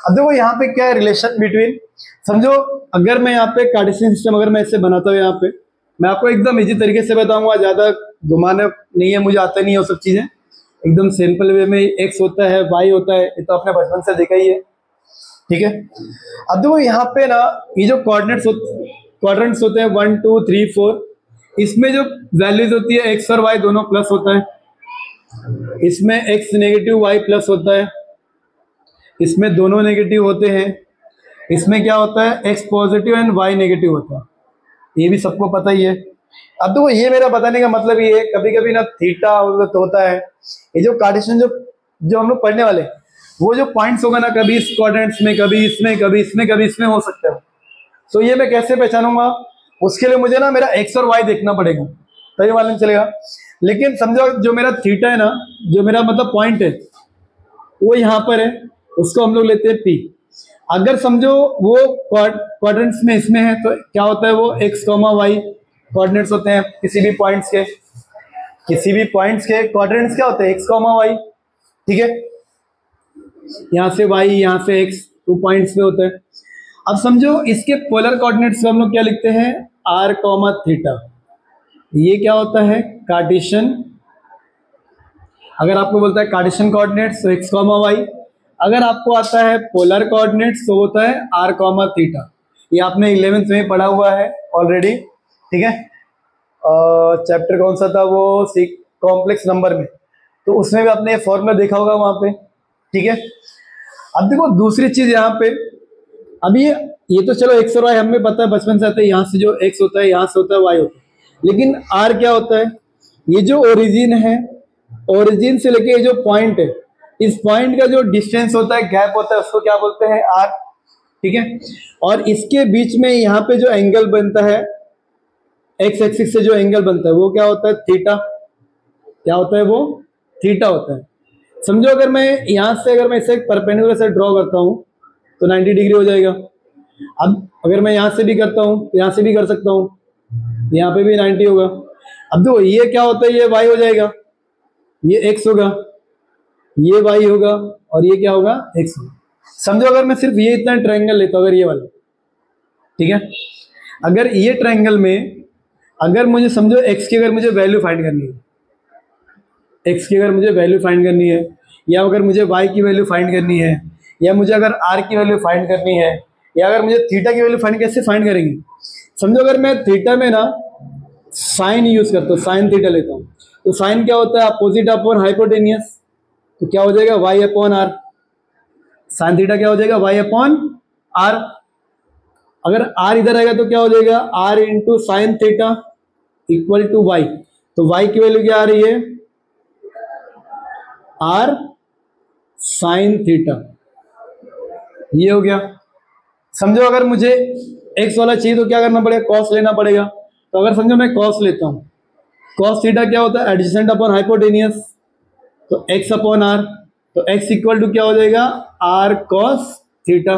अब देखो यहाँ पे क्या है रिलेशन बिटवीन, समझो अगर मैं यहाँ पे कार्टेशियन सिस्टम अगर मैं इससे बनाता हूँ, यहाँ पे मैं आपको एकदम इजी तरीके से बताऊंगा, ज्यादा घुमाने नहीं है, मुझे आता नहीं है वो सब चीजें, एकदम सिंपल वे में एक्स होता है, वाई होता है, ये तो आपने बचपन से देखा ही है, ठीक है। अब देखो यहाँ पे ना ये जो क्वाड्रेंट्स होते हैं 1 2 3 4, इसमें जो वैल्यूज होती है एक्स और वाई दोनों प्लस होता है, इसमें एक्स नेगेटिव वाई प्लस होता है, इसमें दोनों नेगेटिव होते हैं, इसमें क्या होता है x positive and y negative होता है, ये भी सबको पता ही है। अब तो ये मेरा बताने का मतलब ये है, कभी कभी ना थीटा होता है, ये जो कार्टेशियन जो हम लोग पढ़ने वाले, वो जो पॉइंट्स होगा ना, कभी इस क्वाड्रेंट्स में, कभी इसमें, कभी इसमें, कभी इसमें हो सकता है, सो ये मैं कैसे पहचानूंगा? उसके लिए मुझे ना मेरा एक्स और वाई देखना पड़ेगा, तभी मालूम चलेगा। लेकिन समझो जो मेरा थीटा है ना, जो मेरा मतलब पॉइंट है वो यहाँ पर है, उसको हम लोग लेते हैं पी। अगर समझो वो क्वाड्रेंट्स में इसमें है तो क्या होता है, वो एक्स कॉमा वाई कोऑर्डिनेट्स होते हैं किसी भी पॉइंट्स के। किसी भी पॉइंट्स के कोऑर्डिनेट्स क्या होते हैं? एक्स कॉमा वाई, ठीक है। यहाँ से वाई, यहाँ से एक्स, 2 पॉइंट्स में होते हैं। अब समझो इसके पोलर कोऑर्डिनेट्स को हम लोग क्या लिखते हैं? R comma theta. ये क्या होता है? कार्टेशियन। अगर आपको बोलता है कार्टेशियन कोऑर्डिनेट्स तो एक्स कॉमा वाई। अगर आपको आता है पोलर कोऑर्डिनेट्स तो होता है आर कॉमा थीटा। ये आपने 11th में पढ़ा हुआ है ऑलरेडी, ठीक है। चैप्टर कौन सा था वो? कॉम्प्लेक्स नंबर में, तो उसमें भी आपने फॉर्मूला देखा होगा वहां पे, ठीक है। अब देखो दूसरी चीज यहाँ पे, अभी ये तो चलो एक्स और वाई हमें पता है बचपन से आता है, यहाँ से जो एक्स होता है यहाँ से होता है वाई होता है। लेकिन आर क्या होता है? ये जो ओरिजिन है, ओरिजिन से लेके ये जो पॉइंट है, इस पॉइंट का जो डिस्टेंस होता है, गैप होता है, उसको क्या बोलते हैं? आर, ठीक है। और इसके बीच में यहाँ पे जो एंगल बनता है, एक्स एक्सिस से जो एंगल बनता है वो क्या होता है? थीटा। क्या होता है वो? थीटा होता है। समझो अगर मैं यहां से, अगर मैं इसे परपेंडिकुलर से ड्रॉ करता हूं तो 90 डिग्री हो जाएगा। अब अगर मैं यहां से भी करता हूं तो यहां से भी कर सकता हूं, यहां पे भी 90 होगा। अब देखो ये क्या होता है? ये वाई हो जाएगा, ये एक्स होगा, ये वाई होगा और ये क्या होगा? एक्स होगा। समझो अगर मैं सिर्फ ये इतना ट्रायंगल लेता हूं, अगर ये वाला, ठीक है। अगर ये ट्रायंगल में अगर मुझे समझो एक्स की अगर मुझे वैल्यू फाइंड करनी है, एक्स की अगर मुझे वैल्यू फाइंड करनी है, या अगर मुझे वाई की वैल्यू फाइंड करनी है, या मुझे अगर आर की वैल्यू फाइंड करनी है, या अगर मुझे थीटा की वैल्यू फाइंड, कैसे फाइंड करेंगे? समझो अगर मैं थीटा में ना साइन यूज करता हूँ, साइन थीटा लेता हूँ, तो साइन क्या होता है? Opposite upon hypotenuse. तो क्या हो जाएगा? Y upon r. Sine theta क्या हो जाएगा? Y upon r. अगर आर इधर आएगा तो क्या हो जाएगा? R into sine theta equal to y. तो वाई की वैल्यू क्या आ रही है? R sine theta. ये हो गया। समझो अगर मुझे एक्स वाला चाहिए तो क्या करना पड़ेगा? कॉस लेना पड़ेगा। तो अगर समझो मैं कॉस लेता हूं, कॉस थीटा क्या होता है? एडजेसेंट अपॉन हाइपोटेनियस, तो एक्स अपॉन आर। तो एक्स इक्वल टू क्या हो जाएगा? R cos theta.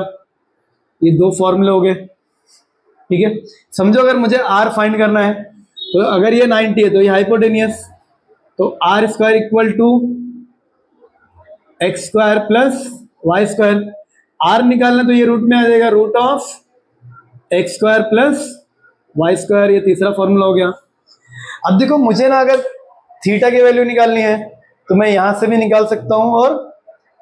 ये 2 फॉर्मूले हो गए, ठीक है। समझो अगर मुझे आर फाइंड करना है, तो अगर ये 90 है तो ये हाइपोटेनियस, तो r square equal to x square plus y square. R निकालना तो ये रूट में आ जाएगा, root of x square plus y square. ये तीसरा फॉर्मूला हो गया। अब देखो मुझे ना अगर थीटा की वैल्यू निकालनी है तो मैं यहां से भी निकाल सकता हूं और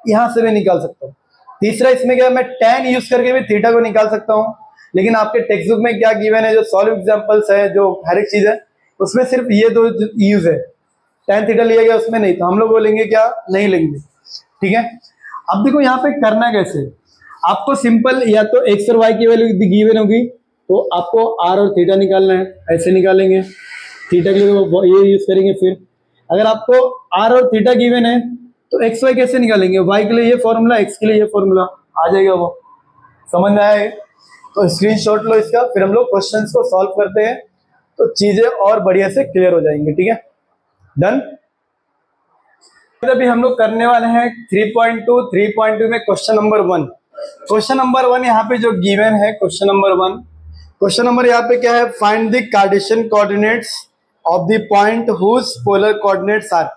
यहां से भी निकाल सकता हूं। तीसरा इसमें क्या, मैं tan यूज करके भी थीटा को निकाल सकता हूं। लेकिन आपके टेक्स्ट बुक में क्या गिवन है, जो सॉल्व एग्जांपल्स है, जो हर एक चीज है, उसमें सिर्फ ये 2 यूज है। tan थीटा लिया गया उसमें नहीं, तो हम लोग बोलेंगे क्या? नहीं लेंगे, ठीक है। अब देखो यहाँ पे करना कैसे, आपको सिंपल या तो एक्स और वाई की वैल्यू गिवन होगी तो आपको आर और थीटा निकालना है, ऐसे निकालेंगे। थीटा के लिए ये यूज करेंगे। फिर अगर आपको आर और थीटा गिवन है तो एक्स वाई कैसे निकालेंगे? वाई के लिए ये फॉर्मूला, एक्स के लिए ये फॉर्मूला आ जाएगा। वो समझ में आया? तो स्क्रीनशॉट लो इसका, फिर हम लोग क्वेश्चंस को सॉल्व करते हैं तो चीजें और बढ़िया से क्लियर हो जाएंगी, ठीक है। डन। अभी हम लोग करने वाले हैं 3.2 में क्वेश्चन नंबर 1। क्वेश्चन नंबर 1 यहाँ पे जो गिवन है, क्वेश्चन नंबर 1, क्वेश्चन नंबर यहाँ पे क्या है? Find the Cartesian coordinates of the point whose polar coordinates are.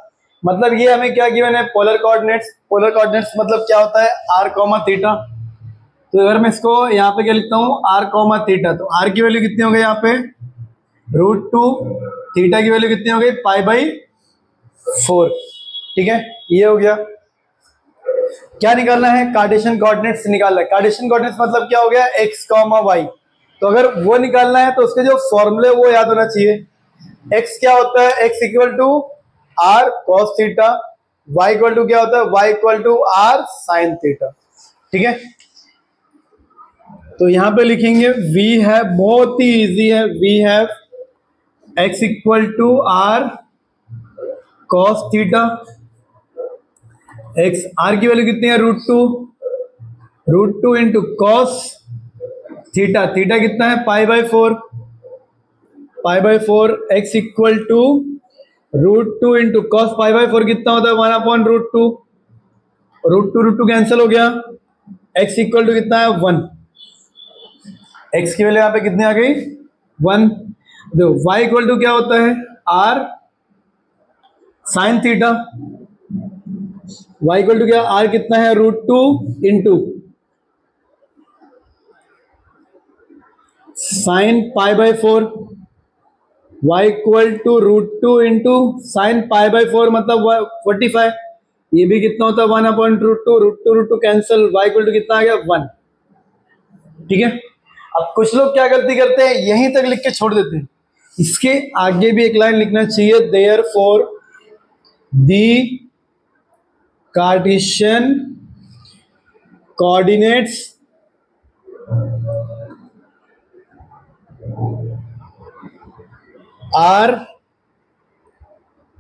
मतलब ये हमें क्या गिवन है? Polar coordinates. पोलर कोऑर्डिनेट्स मतलब क्या होता है? R comma theta. तो अगर मैं इसको यहाँ पे क्या लिखता हूँ? R comma theta. तो आर की वैल्यू कितनी हो गई यहाँ पे? √2। थीटा की वैल्यू कितनी हो गई? π/4, ठीक है। ये हो गया। क्या निकालना है? कार्टेशियन कोऑर्डिनेट्स निकालना है। कार्टेशियन कोऑर्डिनेट्स मतलब क्या हो गया? X comma y. तो अगर वो निकालना है तो उसके जो फॉर्मूले वो याद होना चाहिए। एक्स क्या होता है? X equal to r cos theta. Y equal to क्या होता है? Y equal to r sine theta, ठीक है। तो यहां पे लिखेंगे वी है, बहुत ही इजी है। We have x equal to r cos theta. X, r की वैल्यू कितनी है? √2 इंटू कॉस थीटा, थीटा कितना है pi by 4, pi by 4 x equal to √2 into cos pi by 4 कितना होता है 1/√2, √2 कैंसिल हो गया, x इक्वल टू कितना है 1, x की वैल्यू यहाँ पे कितनी आ गई 1। देखो y इक्वल टू क्या होता है r sine theta, y equal to क्या r कितना है √2 into sine pi by 4, y equal to √2 into sine pi by 4 मतलब 45, ये भी कितना होता है 1/√2, √2 कैंसिल, y इक्वल टू कितना आ गया 1। ठीक है, अब कुछ लोग क्या गलती करते हैं यहीं तक लिख के छोड़ देते हैं, इसके आगे भी एक लाइन लिखना चाहिए, therefore the Cartesian coordinates are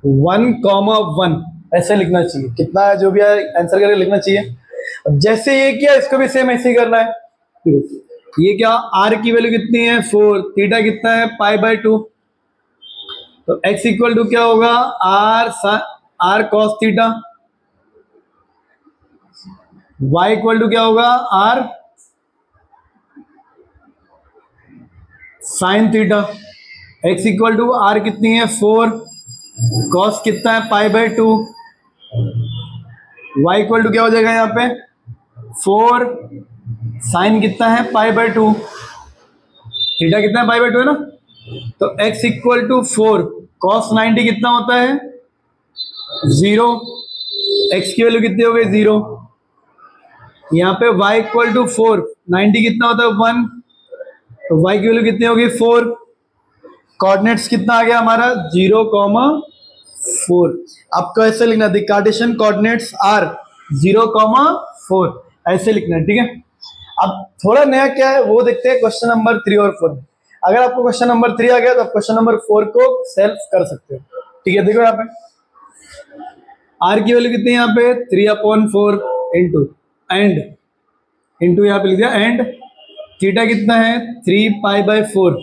1,1, ऐसे लिखना चाहिए, कितना है जो भी है आंसर करके लिखना चाहिए। अब जैसे ये किया इसको भी सेम ऐसे ही करना है, ये क्या r की वैल्यू कितनी है 4, थीटा कितना है पाई बाय 2, तो x इक्वल टू क्या होगा r cos theta, y equal to क्या होगा r sine theta, x equal to r कितनी है 4, cos कितना है pi by 2, y equal to क्या हो जाएगा यहाँ पे 4 साइन कितना है पाई बाय 2, थीटा कितना है पाई बाय 2 है ना, तो x इक्वल टू 4 cos 90 कितना होता है 0, x की वैल्यू कितनी हो गई 0, यहाँ पे y इक्वल टू 4 90 कितना होता है 1, तो y की वैल्यू कितनी होगी 4, कोऑर्डिनेट्स कितना आ गया हमारा 0,4। आपको ऐसे लिखना द कार्टेशियन कोऑर्डिनेट्स आर 0,4, ऐसे लिखना है। ठीक है, अब थोड़ा नया क्या है वो देखते हैं क्वेश्चन नंबर 3 और 4। अगर आपको क्वेश्चन नंबर 3 आ गया तो आप क्वेश्चन नंबर 4 को सेल्फ कर सकते हो। ठीक है, देखो यहाँ पे आर की वैल्यू कितनी है यहाँ पे 3/4 इंटू एंड इंटू यहाँ पे लिख दिया एंड थीटा कितना है 3 पाई बाय 4,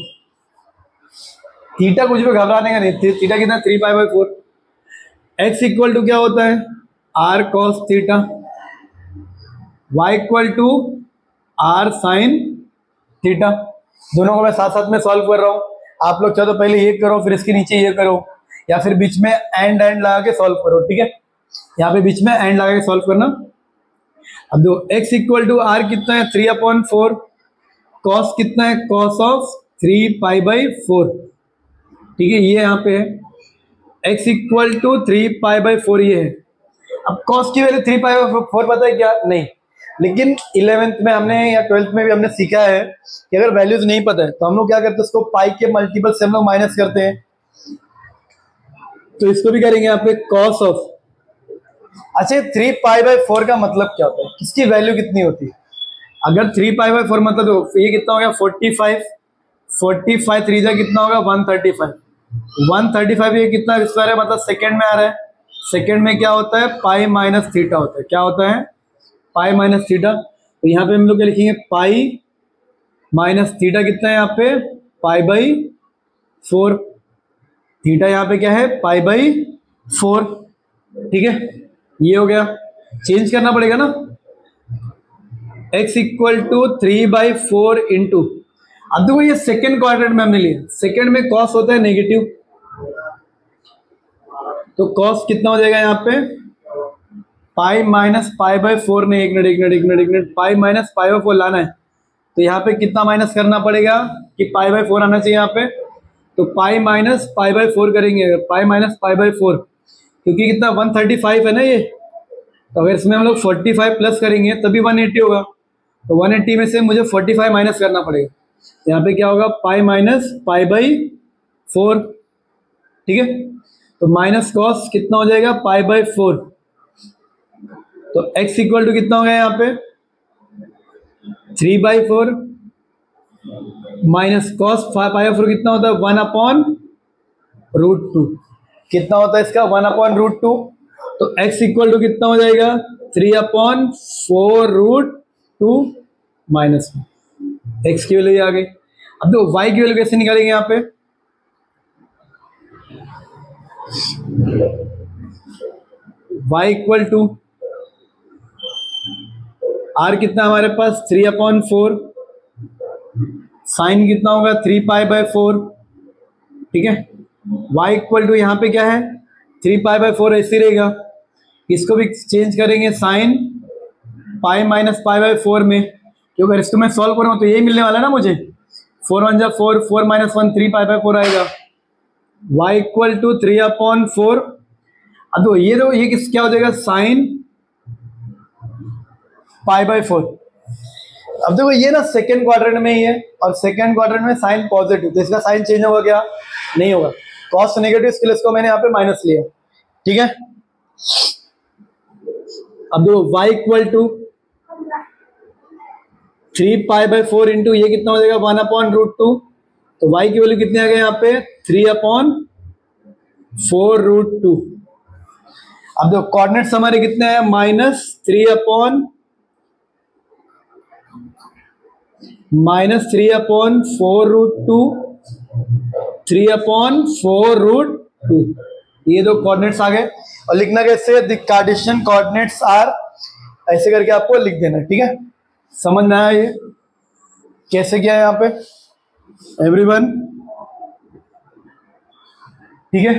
थीटा कुछ भी घबराने का नहीं, थीटा कितना 3 pi by 4, x equal to क्या होता है r cos theta, y equal to r sine theta. दोनों को मैं साथ साथ में सॉल्व कर रहा हूँ, आप लोग चाहो तो पहले ये करो फिर इसके नीचे ये करो, या फिर बीच में एंड लगा के सॉल्व करो। ठीक है, यहाँ पे बीच में एंड लगा के सॉल्व करना। अब दो x इक्वल टू r कितना है 3/4, cos कितना है cos ऑफ 3 पाई बाई 4। ठीक है, ये यहाँ पे है x equal to 3 pi by 4 ये है। अब cos की वैल्यू 3 पाई बाई 4 पता है क्या नहीं, लेकिन 11th में हमने या 12th में भी हमने सीखा है कि अगर वैल्यूज नहीं पता है तो हम लोग क्या करते हैं उसको पाई के मल्टीपल से हम लोग माइनस करते हैं। तो इसको भी करेंगे यहाँ पे cos ऑफ, अच्छा 3 पाई बाई 4 का मतलब क्या होता है, किसकी वैल्यू कितनी होती है। अगर 3 पाई बाई 4 मतलब तो ये कितना हो गया 45 3 जा कितना होगा 135 ये कितना स्क्वायर है मतलब सेकंड में आ रहा है। सेकंड में क्या होता है पाई माइनस थीटा होता है, क्या होता है पाई माइनस थीटा। तो यहाँ पे हम लोग क्या लिखेंगे पाई माइनस थीटा कितना है यहाँ पे पाई बाई 4, थीटा यहाँ पे क्या है पाई बाई 4। ठीक है, ये हो गया, चेंज करना पड़ेगा ना, x इक्वल टू 3/4 इंटू, अब देखो ये सेकेंड क्वाड्रेंट में हमने लिया, सेकेंड में कॉस होता है नेगेटिव, तो कॉस कितना हो जाएगा यहाँ पे पाई माइनस पाई बाई 4 ने एक minute pi minus pi by 4 लाना है, तो यहाँ पे कितना माइनस करना पड़ेगा कि पाई बाई 4 आना चाहिए यहाँ पे, तो पाई माइनस पाई बाई 4 करेंगे, अगर पाई माइनस पाई बाई 4 क्योंकि कितना 135 है ना ये, तो अगर इसमें हम लोग 45 प्लस करेंगे तभी 180 होगा, तो 180 में से मुझे 45 माइनस करना पड़ेगा, यहाँ पे क्या होगा पाई माइनस पाई बाई 4। ठीक है, तो माइनस कॉस कितना हो जाएगा पाई बाई 4, तो x इक्वल टू कितना हो गया यहाँ पे 3/4 माइनस कॉस पाई बाई 4 कितना होता है 1/√2, कितना होता है इसका 1/√2, तो x इक्वल टू कितना हो जाएगा 3/4√2 माइनस 1। x की वैल्यू आ गई। अब देखो y की वैल्यू कैसे निकालेंगे यहाँ पे, y इक्वल टू r कितना हमारे पास 3/4, साइन कितना होगा 3π/4, ठीक है। y इक्वल टू यहाँ पे क्या है 3π/4 ऐसे रहेगा, इसको भी चेंज करेंगे साइन पाई माइनस π/4 में, क्योंकि इसको मैं सॉल्व करूँगा तो यही मिलने वाला है ना मुझे, 4 1 जा 4, 4 - 1 3π/4 आएगा। y equal to 3/4। अब तो ये किस क्या हो जाएगा साइन π/4। अब देखो ये ना सेकेंड क्वाड्रेंट में ही है और सेकेंड क्वाड्रेंट में साइन पॉजिटिव, तो इसका साइन चेंज होगा क्या, नहीं होगा, कॉस नेगेटिव, इसके लिए इसको मैंने यहाँ पे माइनस लिया, ठीक है। अब देखो y इक्वल टू 3π/4 इंटू ये कितना हो जाएगा 1/√2, तो y की वैल्यू कितनी आ गई यहाँ पे 3/4√2। अब देखो कोऑर्डिनेट्स हमारे कितने हैं -3/4√2 3/4√2, ये दो कोऑर्डिनेट्स आ गए। और लिखना कैसे, द कार्टेशियन कोऑर्डिनेट्स आर, ऐसे करके आपको लिख देना, ठीक है। समझ में आया ये कैसे किया है यहाँ पे एवरीवन, ठीक है,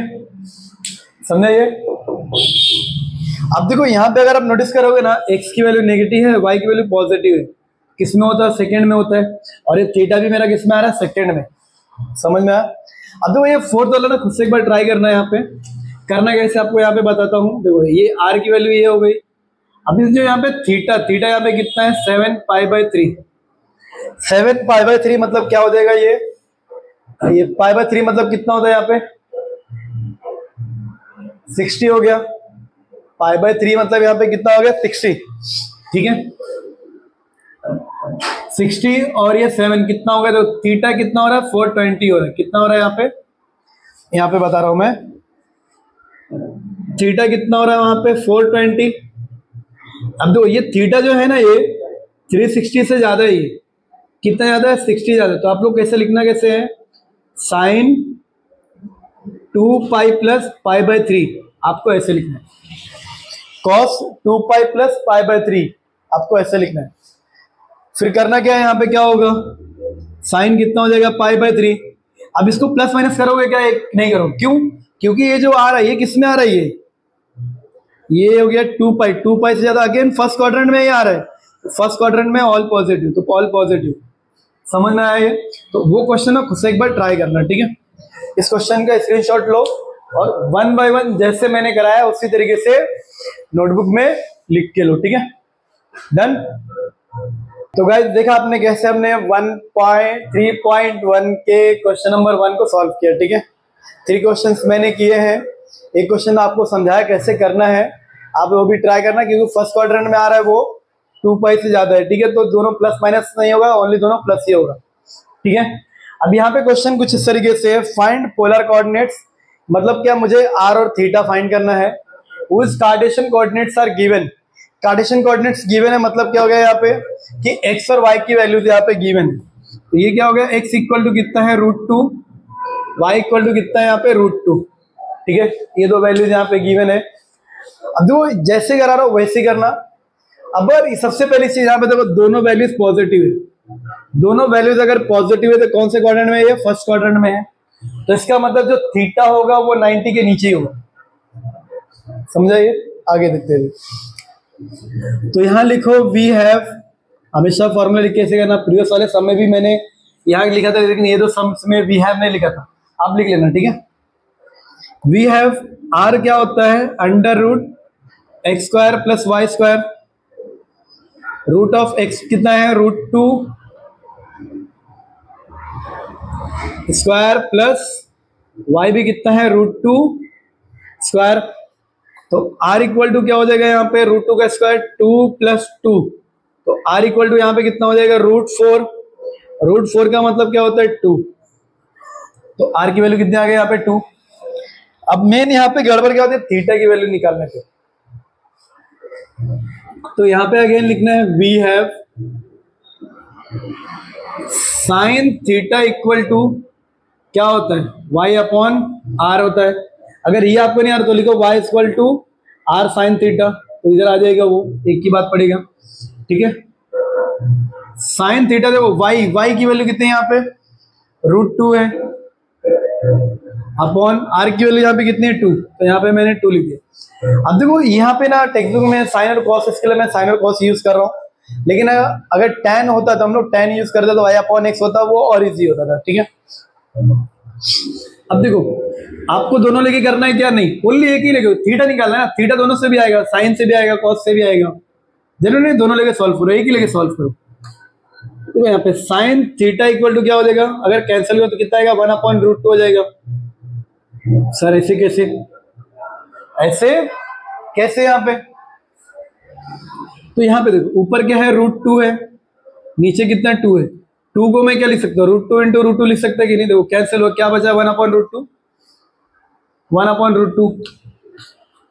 समझा ये। अब देखो यहाँ पे अगर आप नोटिस करोगे ना, x की वैल्यू नेगेटिव है, y की वैल्यू पॉजिटिव है, किस में होता है सेकंड में होता है, और ये थीटा भी मेरा किस में आ रहा है सेकंड में, समझ में आया। अब देखो ये फोर्थ वाला ना खुद से एक बार ट्राई करना है, यहाँ पे करना कैसे आपको यहाँ पे बताता हूँ। देखो ये r की वैल्यू ये हो गई, अभी जो यहाँ पे थीटा यहाँ पे कितना है 7π/3, 7π/3 मतलब क्या हो जाएगा, ये π/3 मतलब कितना होता है यहाँ पे 60 हो गया, π/3 मतलब यहाँ पे कितना हो गया 60, ठीक है 60, और ये 7 कितना हो गया, तो थीटा कितना हो रहा है 420 हो रहा है, कितना हो रहा है यहाँ पे बता रहा हूं मैं, थीटा कितना हो रहा है वहां पे 420। अब देखो ये थीटा जो है ना ये 360 से ज्यादा है, ये कितना ज्यादा है 60 ज्यादा, तो आप लोग कैसे लिखना कैसे है साइन 2π + π/3, आपको ऐसे लिखना है cos 2π + π/3, आपको ऐसे लिखना है। फिर करना क्या है, यहाँ पे क्या होगा साइन कितना हो जाएगा π/3, अब इसको प्लस माइनस करोगे क्या, एक नहीं करोगे, क्यों, क्योंकि ये जो आ रहा है ये किस में आ रहा है, ये हो गया 2π से ज्यादा, अगेन फर्स्ट क्वाड्रेंट में ये आ रहा है, फर्स्ट क्वाड्रेंट में ऑल पॉजिटिव, तो ऑल पॉजिटिव, समझ में आया ये। तो वो क्वेश्चन ना खुद से एक बार ट्राई करना, ठीक है। इस क्वेश्चन का स्क्रीनशॉट लो और 1 बाय 1 जैसे मैंने कराया उसी तरीके से नोटबुक में लिख के लो, ठीक है, डन। तो गाइस देखा आपने कैसे हमने 3.1 के क्वेश्चन नंबर 1 को सॉल्व किया, ठीक है। 3 क्वेश्चंस मैंने किए हैं, एक क्वेश्चन आपको समझाया कैसे करना है, आप वो भी ट्राई करना, क्योंकि फर्स्ट क्वाड्रेंट में आ रहा है वो 2π से ज्यादा है, ठीक है, तो दोनों प्लस माइनस नहीं होगा, ओनली दोनों प्लस ही होगा, ठीक है। अब यहाँ पे क्वेश्चन कुछ इस तरीके से, फाइंड पोलर कोऑर्डिनेट्स, मतलब क्या मुझे r और थीटा फाइंड करना है, which Cartesian coordinates are given, Cartesian coordinates given है, मतलब क्या हो गया यहाँ पे कि x और y की वैल्यूज यहाँ पे गिवन है, तो ये क्या हो गया x इक्वल टू कितना है √2, y इक्वल टू कितना है यहाँ पे √2, ठीक है, ये दो वैल्यूज यहाँ पे गिवन है। अब देखो जैसे करा रहा हूँ वैसे करना। अब सबसे पहली चीज यहाँ पे देखो दोनों वैल्यूज पॉजिटिव है, दोनों वैल्यूज अगर पॉजिटिव है तो कौन से क्वाड्रेंट में है, फर्स्ट क्वाड्रेंट में है, तो इसका मतलब जो थीटा होगा वो 90 के नीचे ही होगा, समझाइए। आगे देखते हैं, तो यहाँ लिखो वी हैव, हमेशा फॉर्मूला लिख कैसे करना, प्रीवियस वाले सम में भी मैंने यहाँ लिखा था, लेकिन ये दो सम्स में वी हैव नहीं लिखा था, आप लिख लेना, ठीक है। वी हैव आर क्या होता है √x² + y², root of x कितना है √2 स्क्वायर प्लस y भी कितना है √2 स्क्वायर, तो r इक्वल टू क्या हो जाएगा यहाँ पे √2 का स्क्वायर 2 + 2, तो r इक्वल टू यहाँ पे कितना हो जाएगा √4, √4 का मतलब क्या होता है 2, तो r की वैल्यू कितनी आ गई यहाँ पे 2। अब मेन यहाँ पे गड़बड़ क्या होती है, थीटा की वैल्यू निकालने पे, तो यहाँ पे अगेन लिखना है we have sine theta equal to क्या होता है, y अपॉन आर होता है। अगर ये आपको नहीं आ रहा तो लिखो y equal to r sine theta, तो इधर आ जाएगा, वो एक ही बात पड़ेगा। ठीक है, साइन थीटा देखो y की वैल्यू कितनी है यहाँ पे, √2 है, अपॉन आर की वैल्यू यहाँ पे कितनी है 2, तो यहाँ पे मैंने 2 लिख दिया। अब देखो यहाँ पे ना टेक्स्ट बुक में साइन और कॉस, इसके लिए मैं साइन और कॉस यूज कर रहा हूँ, लेकिन अगर tan होता तो हम लोग tan यूज करते तो y अपॉन x होता, वो और इजी होता था। ठीक है, अब देखो आपको दोनों लेके करना है क्या, नहीं ओनली एक ही लेके, थीटा निकालना है ना, थीटा दोनों से भी आएगा, साइन से भी आएगा, कॉस से भी आएगा, जरूर नहीं दोनों लेके सॉल्व करो, एक ही लेके सॉल्व करो। तो यहाँ पे साइन थीटा इक्वल टू क्या हो जाएगा, अगर कैंसिल हो तो कितना आएगा, 1 अपॉन √2 हो जाएगा। सर ऐसे कैसे, ऐसे कैसे यहाँ पे, तो यहाँ पे देखो ऊपर क्या है, √2 है, नीचे कितना 2 है, 2 को मैं क्या लिख सकता हूँ, √2 इंटू √2 लिख सकता है कि नहीं, देखो कैंसिल हो, क्या बचा 1 अपॉन √2, 1 अपॉन √2,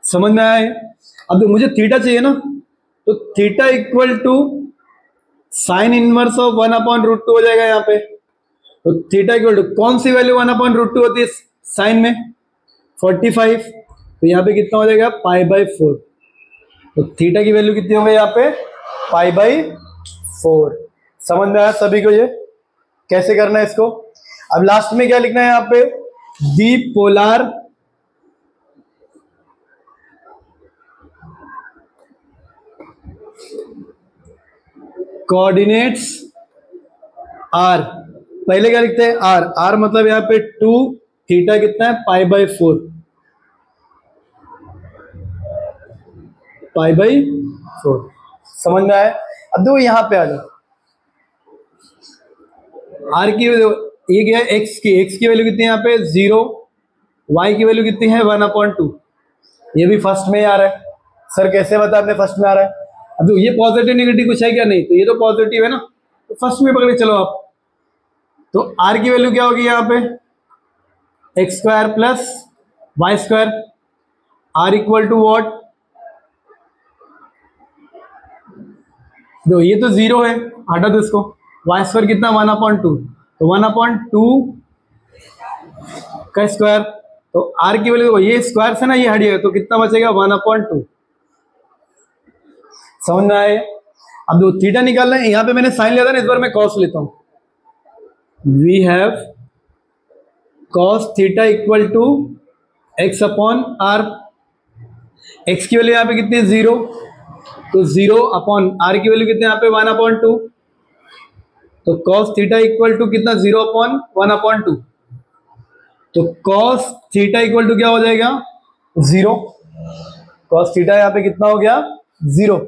समझ में आया है। अब देखो मुझे थीटा चाहिए ना, तो theta equal to sine inverse of 1 upon √2 हो जाएगा यहाँ पे। तो थीटा इक्वल टू कौन सी वैल्यू 1 अपॉन √2 होती है साइन में, 45, तो यहाँ पे कितना हो जाएगा π/4, तो थीटा की वैल्यू कितनी होगी यहाँ पे π/4। समझ में आया सभी को ये कैसे करना है इसको। अब लास्ट में क्या लिखना है यहाँ पे, दी पोलार कोऑर्डिनेट्स आर, पहले क्या लिखते हैं आर, आर मतलब यहाँ पे 2, थीटा कितना है π/4, π/4, समझ में आया। अब देखो यहाँ पे आ जाओ, आर की ये क्या है, एक्स की वैल्यू कितनी है यहाँ पे 0, वाई की वैल्यू कितनी है 1/2, ये भी फर्स्ट में आ रहा है। सर कैसे बता आपने फर्स्ट में आ रहा है, अब तो ये पॉजिटिव नेगेटिव कुछ है क्या, नहीं, तो ये तो पॉजिटिव है ना, तो फर्स्ट में पकड़े चलो आप। तो आर की वैल्यू क्या होगी यहाँ पे, x² plus y², r equal to what, दो ये तो 0 है, हटा दो इसको, y² कितना 1/2, तो 1/2 का स्क्वायर, तो आर की वैल्यू ये स्क्वायर से ना ये हटिएगा, तो कितना बचेगा 1/2। समझ में आए। अब दो थीटा निकालना है, यहां पे मैंने साइन लिया था ना, इस बार मैं कॉस लेता हूं, we have cos theta equal to x upon r, x की वैल्यू यहाँ पे कितनी है 0, तो 0 अपॉन आर की वैल्यू कितनी यहाँ पे 1/2, तो cos थीटा इक्वल टू कितना 0 अपॉन 1/2, तो cos थीटा इक्वल टू क्या हो जाएगा 0, cos थीटा यहाँ पे कितना हो गया 0।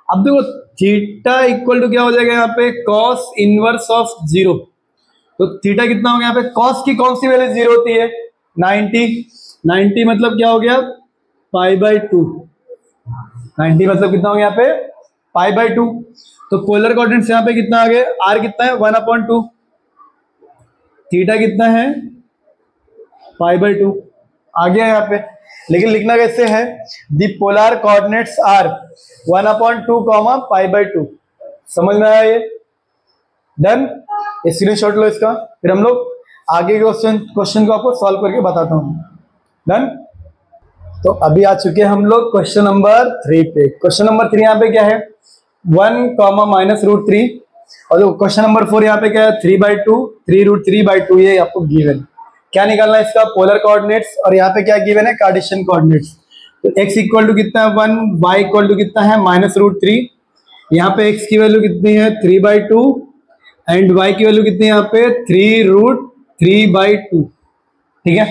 अब देखो थीटा इक्वल टू क्या हो जाएगा यहाँ पे cos इनवर्स ऑफ 0, तो थीटा कितना हो गया यहाँ पे, cos की कौन सी वैल्यू 0 होती है 90 मतलब क्या हो गया π/2, 90 मतलब कितना हो गया यहाँ पे π/2, तो पोलर कोऑर्डिनेट्स यहाँ पे कितना आ गया, r कितना है 1/2, थीटा कितना है π/2 आ गया यहाँ पे। लेकिन लिखना कैसे है, दी पोलर कोऑर्डिनेट्स आर 1/2 π/2, समझ में आया ये, डन। स्क्रीनशॉट लो इसका, फिर हम लोग आगे के क्वेश्चन को आपको सॉल्व करके बताता हूँ, डन। तो अभी आ चुके हैं हम लोग क्वेश्चन नंबर 3 पे। क्वेश्चन नंबर 3 यहाँ पे क्या है 1, -√3, और जो क्वेश्चन नंबर 4 यहाँ पे क्या है 3/2, 3√3/2, ये आपको गिवन। क्या निकालना है इसका, पोलर कोऑर्डिनेट्स, और यहाँ पे क्या गिवन है कार्टेशियन कोऑर्डिनेट्स। तो x इक्वल टू कितना है 1, y इक्वल टू कितना है -√3, यहाँ पे x की वैल्यू कितनी है 3/2 एंड y की वैल्यू कितनी है यहाँ पे 3√3/2, ठीक है।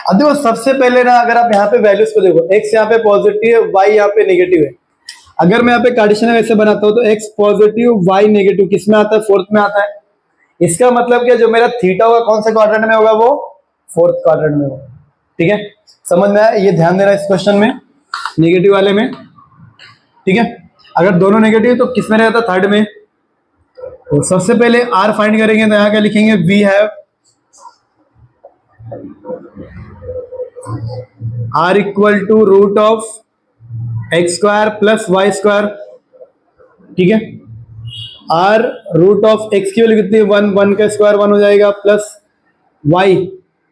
अब देखो सबसे पहले ना अगर आप यहाँ पे वैल्यूज को देखो, x यहाँ पे पॉजिटिव है, y यहाँ पे नेगेटिव है। अगर मैं यहाँ पे कार्टेशियन वैसे बनाता हूँ तो x पॉजिटिव y नेगेटिव किस में आता है, फोर्थ में आता है। इसका मतलब क्या, जो मेरा थीटा होगा कौन से क्वाड्रेंट में होगा, वो फोर्थ क्वाड्रेंट में होगा, ठीक है। समझ में आया, ये ध्यान देना इस क्वेश्चन में, नेगेटिव वाले में, ठीक है। अगर दोनों नेगेटिव तो किस में रहता, थर्ड में। तो सबसे पहले r फाइंड करेंगे, तो यहाँ क्या लिखेंगे, we have r equal to √(x² + y², ठीक है। आर रूट ऑफ एक्स की वैल्यू कितनी है 1, 1 का स्क्वायर 1 हो जाएगा, प्लस वाई,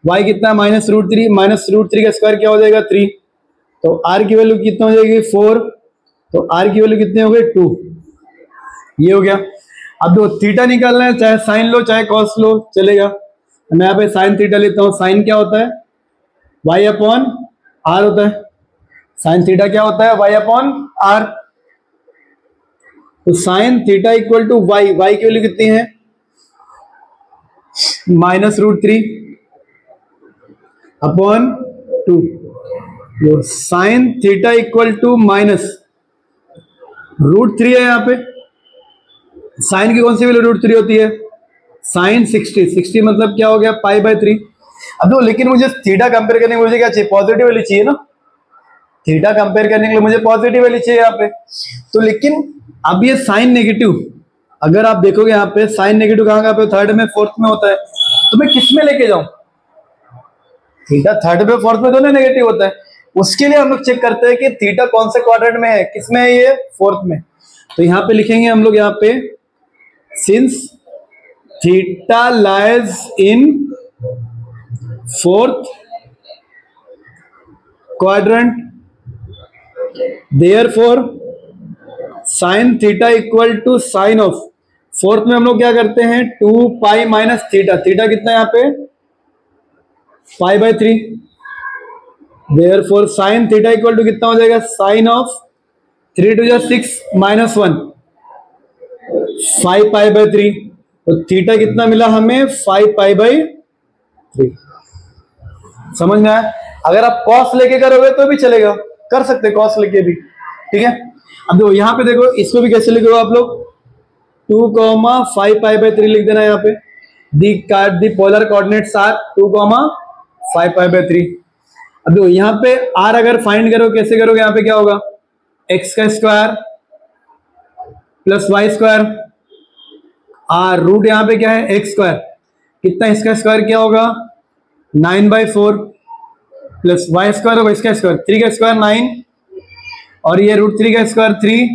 वाई कितना है -√3, -√3 का स्क्वायर क्या हो जाएगा 3, तो आर की वैल्यू कितना हो जाएगी 4, तो आर की वैल्यू कितनी हो गई 2, ये हो गया। अब दो थीटा निकालना है, चाहे साइन लो चाहे कॉस लो चलेगा, मैं यहाँ पे साइन थीटा लेता हूँ। साइन क्या होता है y अपॉन आर होता है, साइन थीटा क्या होता है y अपॉन आर, तो sine theta equal to y, y की वैल्यू कितनी है -√3 upon 2, sine theta equal to -√3 है। यहाँ पे साइन की कौन सी वैल्यू √3 होती है, साइन 60, 60 मतलब क्या हो गया π/3। अब तो लेकिन मुझे थीटा कंपेयर करने के लिए मुझे क्या चाहिए, पॉजिटिव वैल्यू चाहिए ना, थीटा कंपेयर करने के लिए मुझे पॉजिटिव वैल्यू चाहिए यहाँ पे। तो लेकिन अब ये साइन नेगेटिव, अगर आप देखोगे यहाँ पे साइन नेगेटिव कहाँ पे, थर्ड में फोर्थ में होता है, तो मैं किस में लेके जाऊं, थीटा थर्ड में फोर्थ में दोनों नेगेटिव होता है, उसके लिए हम लोग चेक करते हैं कि थीटा कौन से क्वाड्रेंट में है, किसमें है ये फोर्थ में। तो यहाँ पे लिखेंगे हम लोग यहाँ पे since theta lies in fourth quadrant therefore sine theta equal to sine of, fourth में हम लोग क्या करते हैं 2π माइनस थीटा, थीटा कितना है यहाँ पे π/3, therefore sine theta equal to कितना हो जाएगा साइन ऑफ 3 to 6 -1 5π/3, तो थीटा कितना मिला हमें 5π/3। समझ में आया। अगर आप कॉस लेके करोगे तो भी चलेगा, कर सकते कॉस लेके भी, ठीक है। अब देखो यहाँ पे देखो, इसको भी कैसे लिखोगे आप लोग 2, 5π/3 लिख देना यहाँ पे, दी पोलर कोऑर्डिनेट्स आर 2, 5π/3। अब देखो यहाँ पे आर अगर फाइंड करो कैसे करोगे, यहाँ पे क्या होगा एक्स का square plus y square, r root यहाँ पे क्या है एक्स स्क्वायर, कितना इसका स्क्वायर क्या होगा 9/4 प्लस वाई स्क्वायर होगा इसका स्क्वायर 3 का स्क्वायर 9, और ये √3 का स्क्वायर 3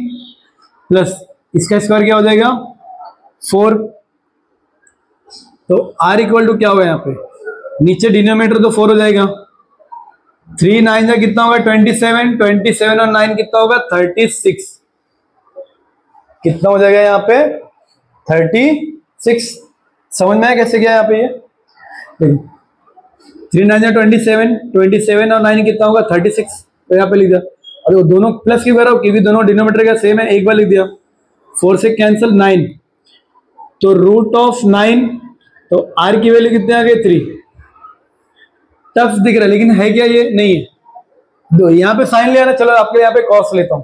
प्लस इसका स्क्वायर क्या हो जाएगा 4। तो आर इक्वल टू क्या होगा यहाँ पे, नीचे डिनोमिनेटर तो 4 हो जाएगा, 3 9 जा कितना होगा 27, 27 और 9 कितना होगा 36, कितना हो जाएगा यहाँ पे 36। समझ में आया कैसे क्या यहाँ पे, ये 3 9 जा 27, 27 और 9 कितना होगा 36, तो यहाँ पे लिख दिया। और वो दोनों प्लस क्यों कर रहा हूँ, क्योंकि दोनों डिनोमिनेटर का सेम है, एक बार लिख दिया, 4 से कैंसिल 9, तो रूट ऑफ 9, तो आर की वैल्यू कितने आ गई 3। टफ दिख रहा है लेकिन है क्या, ये नहीं है। दो यहाँ पे साइन लिया ना, चलो आपके यहाँ पे कॉस लेता हूं,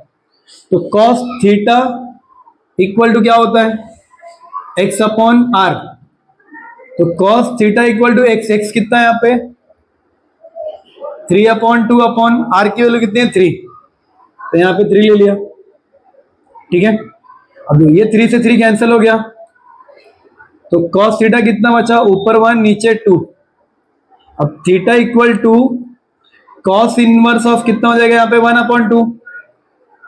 तो कॉस थीटा इक्वल टू क्या होता है एक्स अपॉन आर, तो cos theta equal to x, x कितना है यहाँ पे 3/2 अपॉन आर की वैल्यू कितनी है 3, तो यहाँ पे 3 ले लिया, ठीक है। अब ये 3 से 3 कैंसिल हो गया, तो कॉस थीटा कितना बचा, ऊपर 1 नीचे 2, अब theta equal to cos inverse of कितना हो जाएगा यहाँ पे 1/2,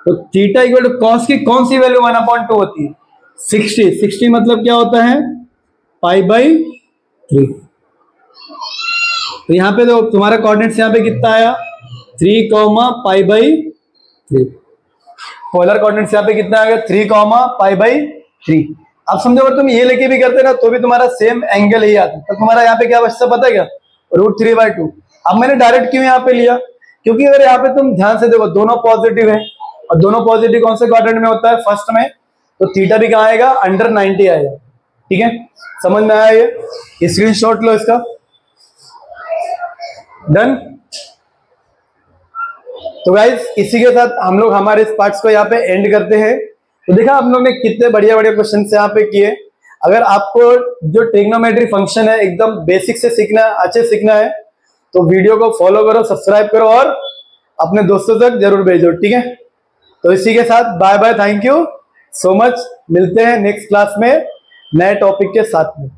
तो थीटा इक्वल टू कॉस की कौन सी वैल्यू 1/2 होती है 60, 60 मतलब क्या होता है π/3। तो यहाँ पे तो तुम्हारा कोऑर्डिनेट्स यहाँ पे कितना आया 3, π/3, पोलर कोऑर्डिनेट्स यहाँ पे कितना आ गया 3, π/3। अब समझो अगर तुम ये लेके भी करते ना तो भी तुम्हारा सेम एंगल ही आता, तो तुम्हारा यहाँ पे क्या बचता पता है क्या √3/2। अब मैंने डायरेक्ट क्यों यहाँ पे लिया, क्योंकि अगर यहाँ पे तुम ध्यान से देखो दोनों पॉजिटिव है, और दोनों पॉजिटिव कौन से क्वाड्रेंट में होता है फर्स्ट में, तो थीटा भी कहाँ आएगा अंडर 90 आएगा, ठीक है। समझ में आया, ये स्क्रीनशॉट लो इसका, डन। तो गाइस इसी के साथ हम लोग हमारे इस पार्ट्स को यहाँ पे एंड करते हैं। तो देखा हम लोग ने कितने बढ़िया बढ़िया क्वेश्चन यहाँ पे किए। अगर आपको जो ट्रिग्नोमेट्री फंक्शन है एकदम बेसिक से सीखना है, अच्छे सीखना है, तो वीडियो को फॉलो करो, सब्सक्राइब करो और अपने दोस्तों तक जरूर भेजो, ठीक है। तो इसी के साथ bye bye, thank you so much, मिलते हैं नेक्स्ट क्लास में नए टॉपिक के साथ में।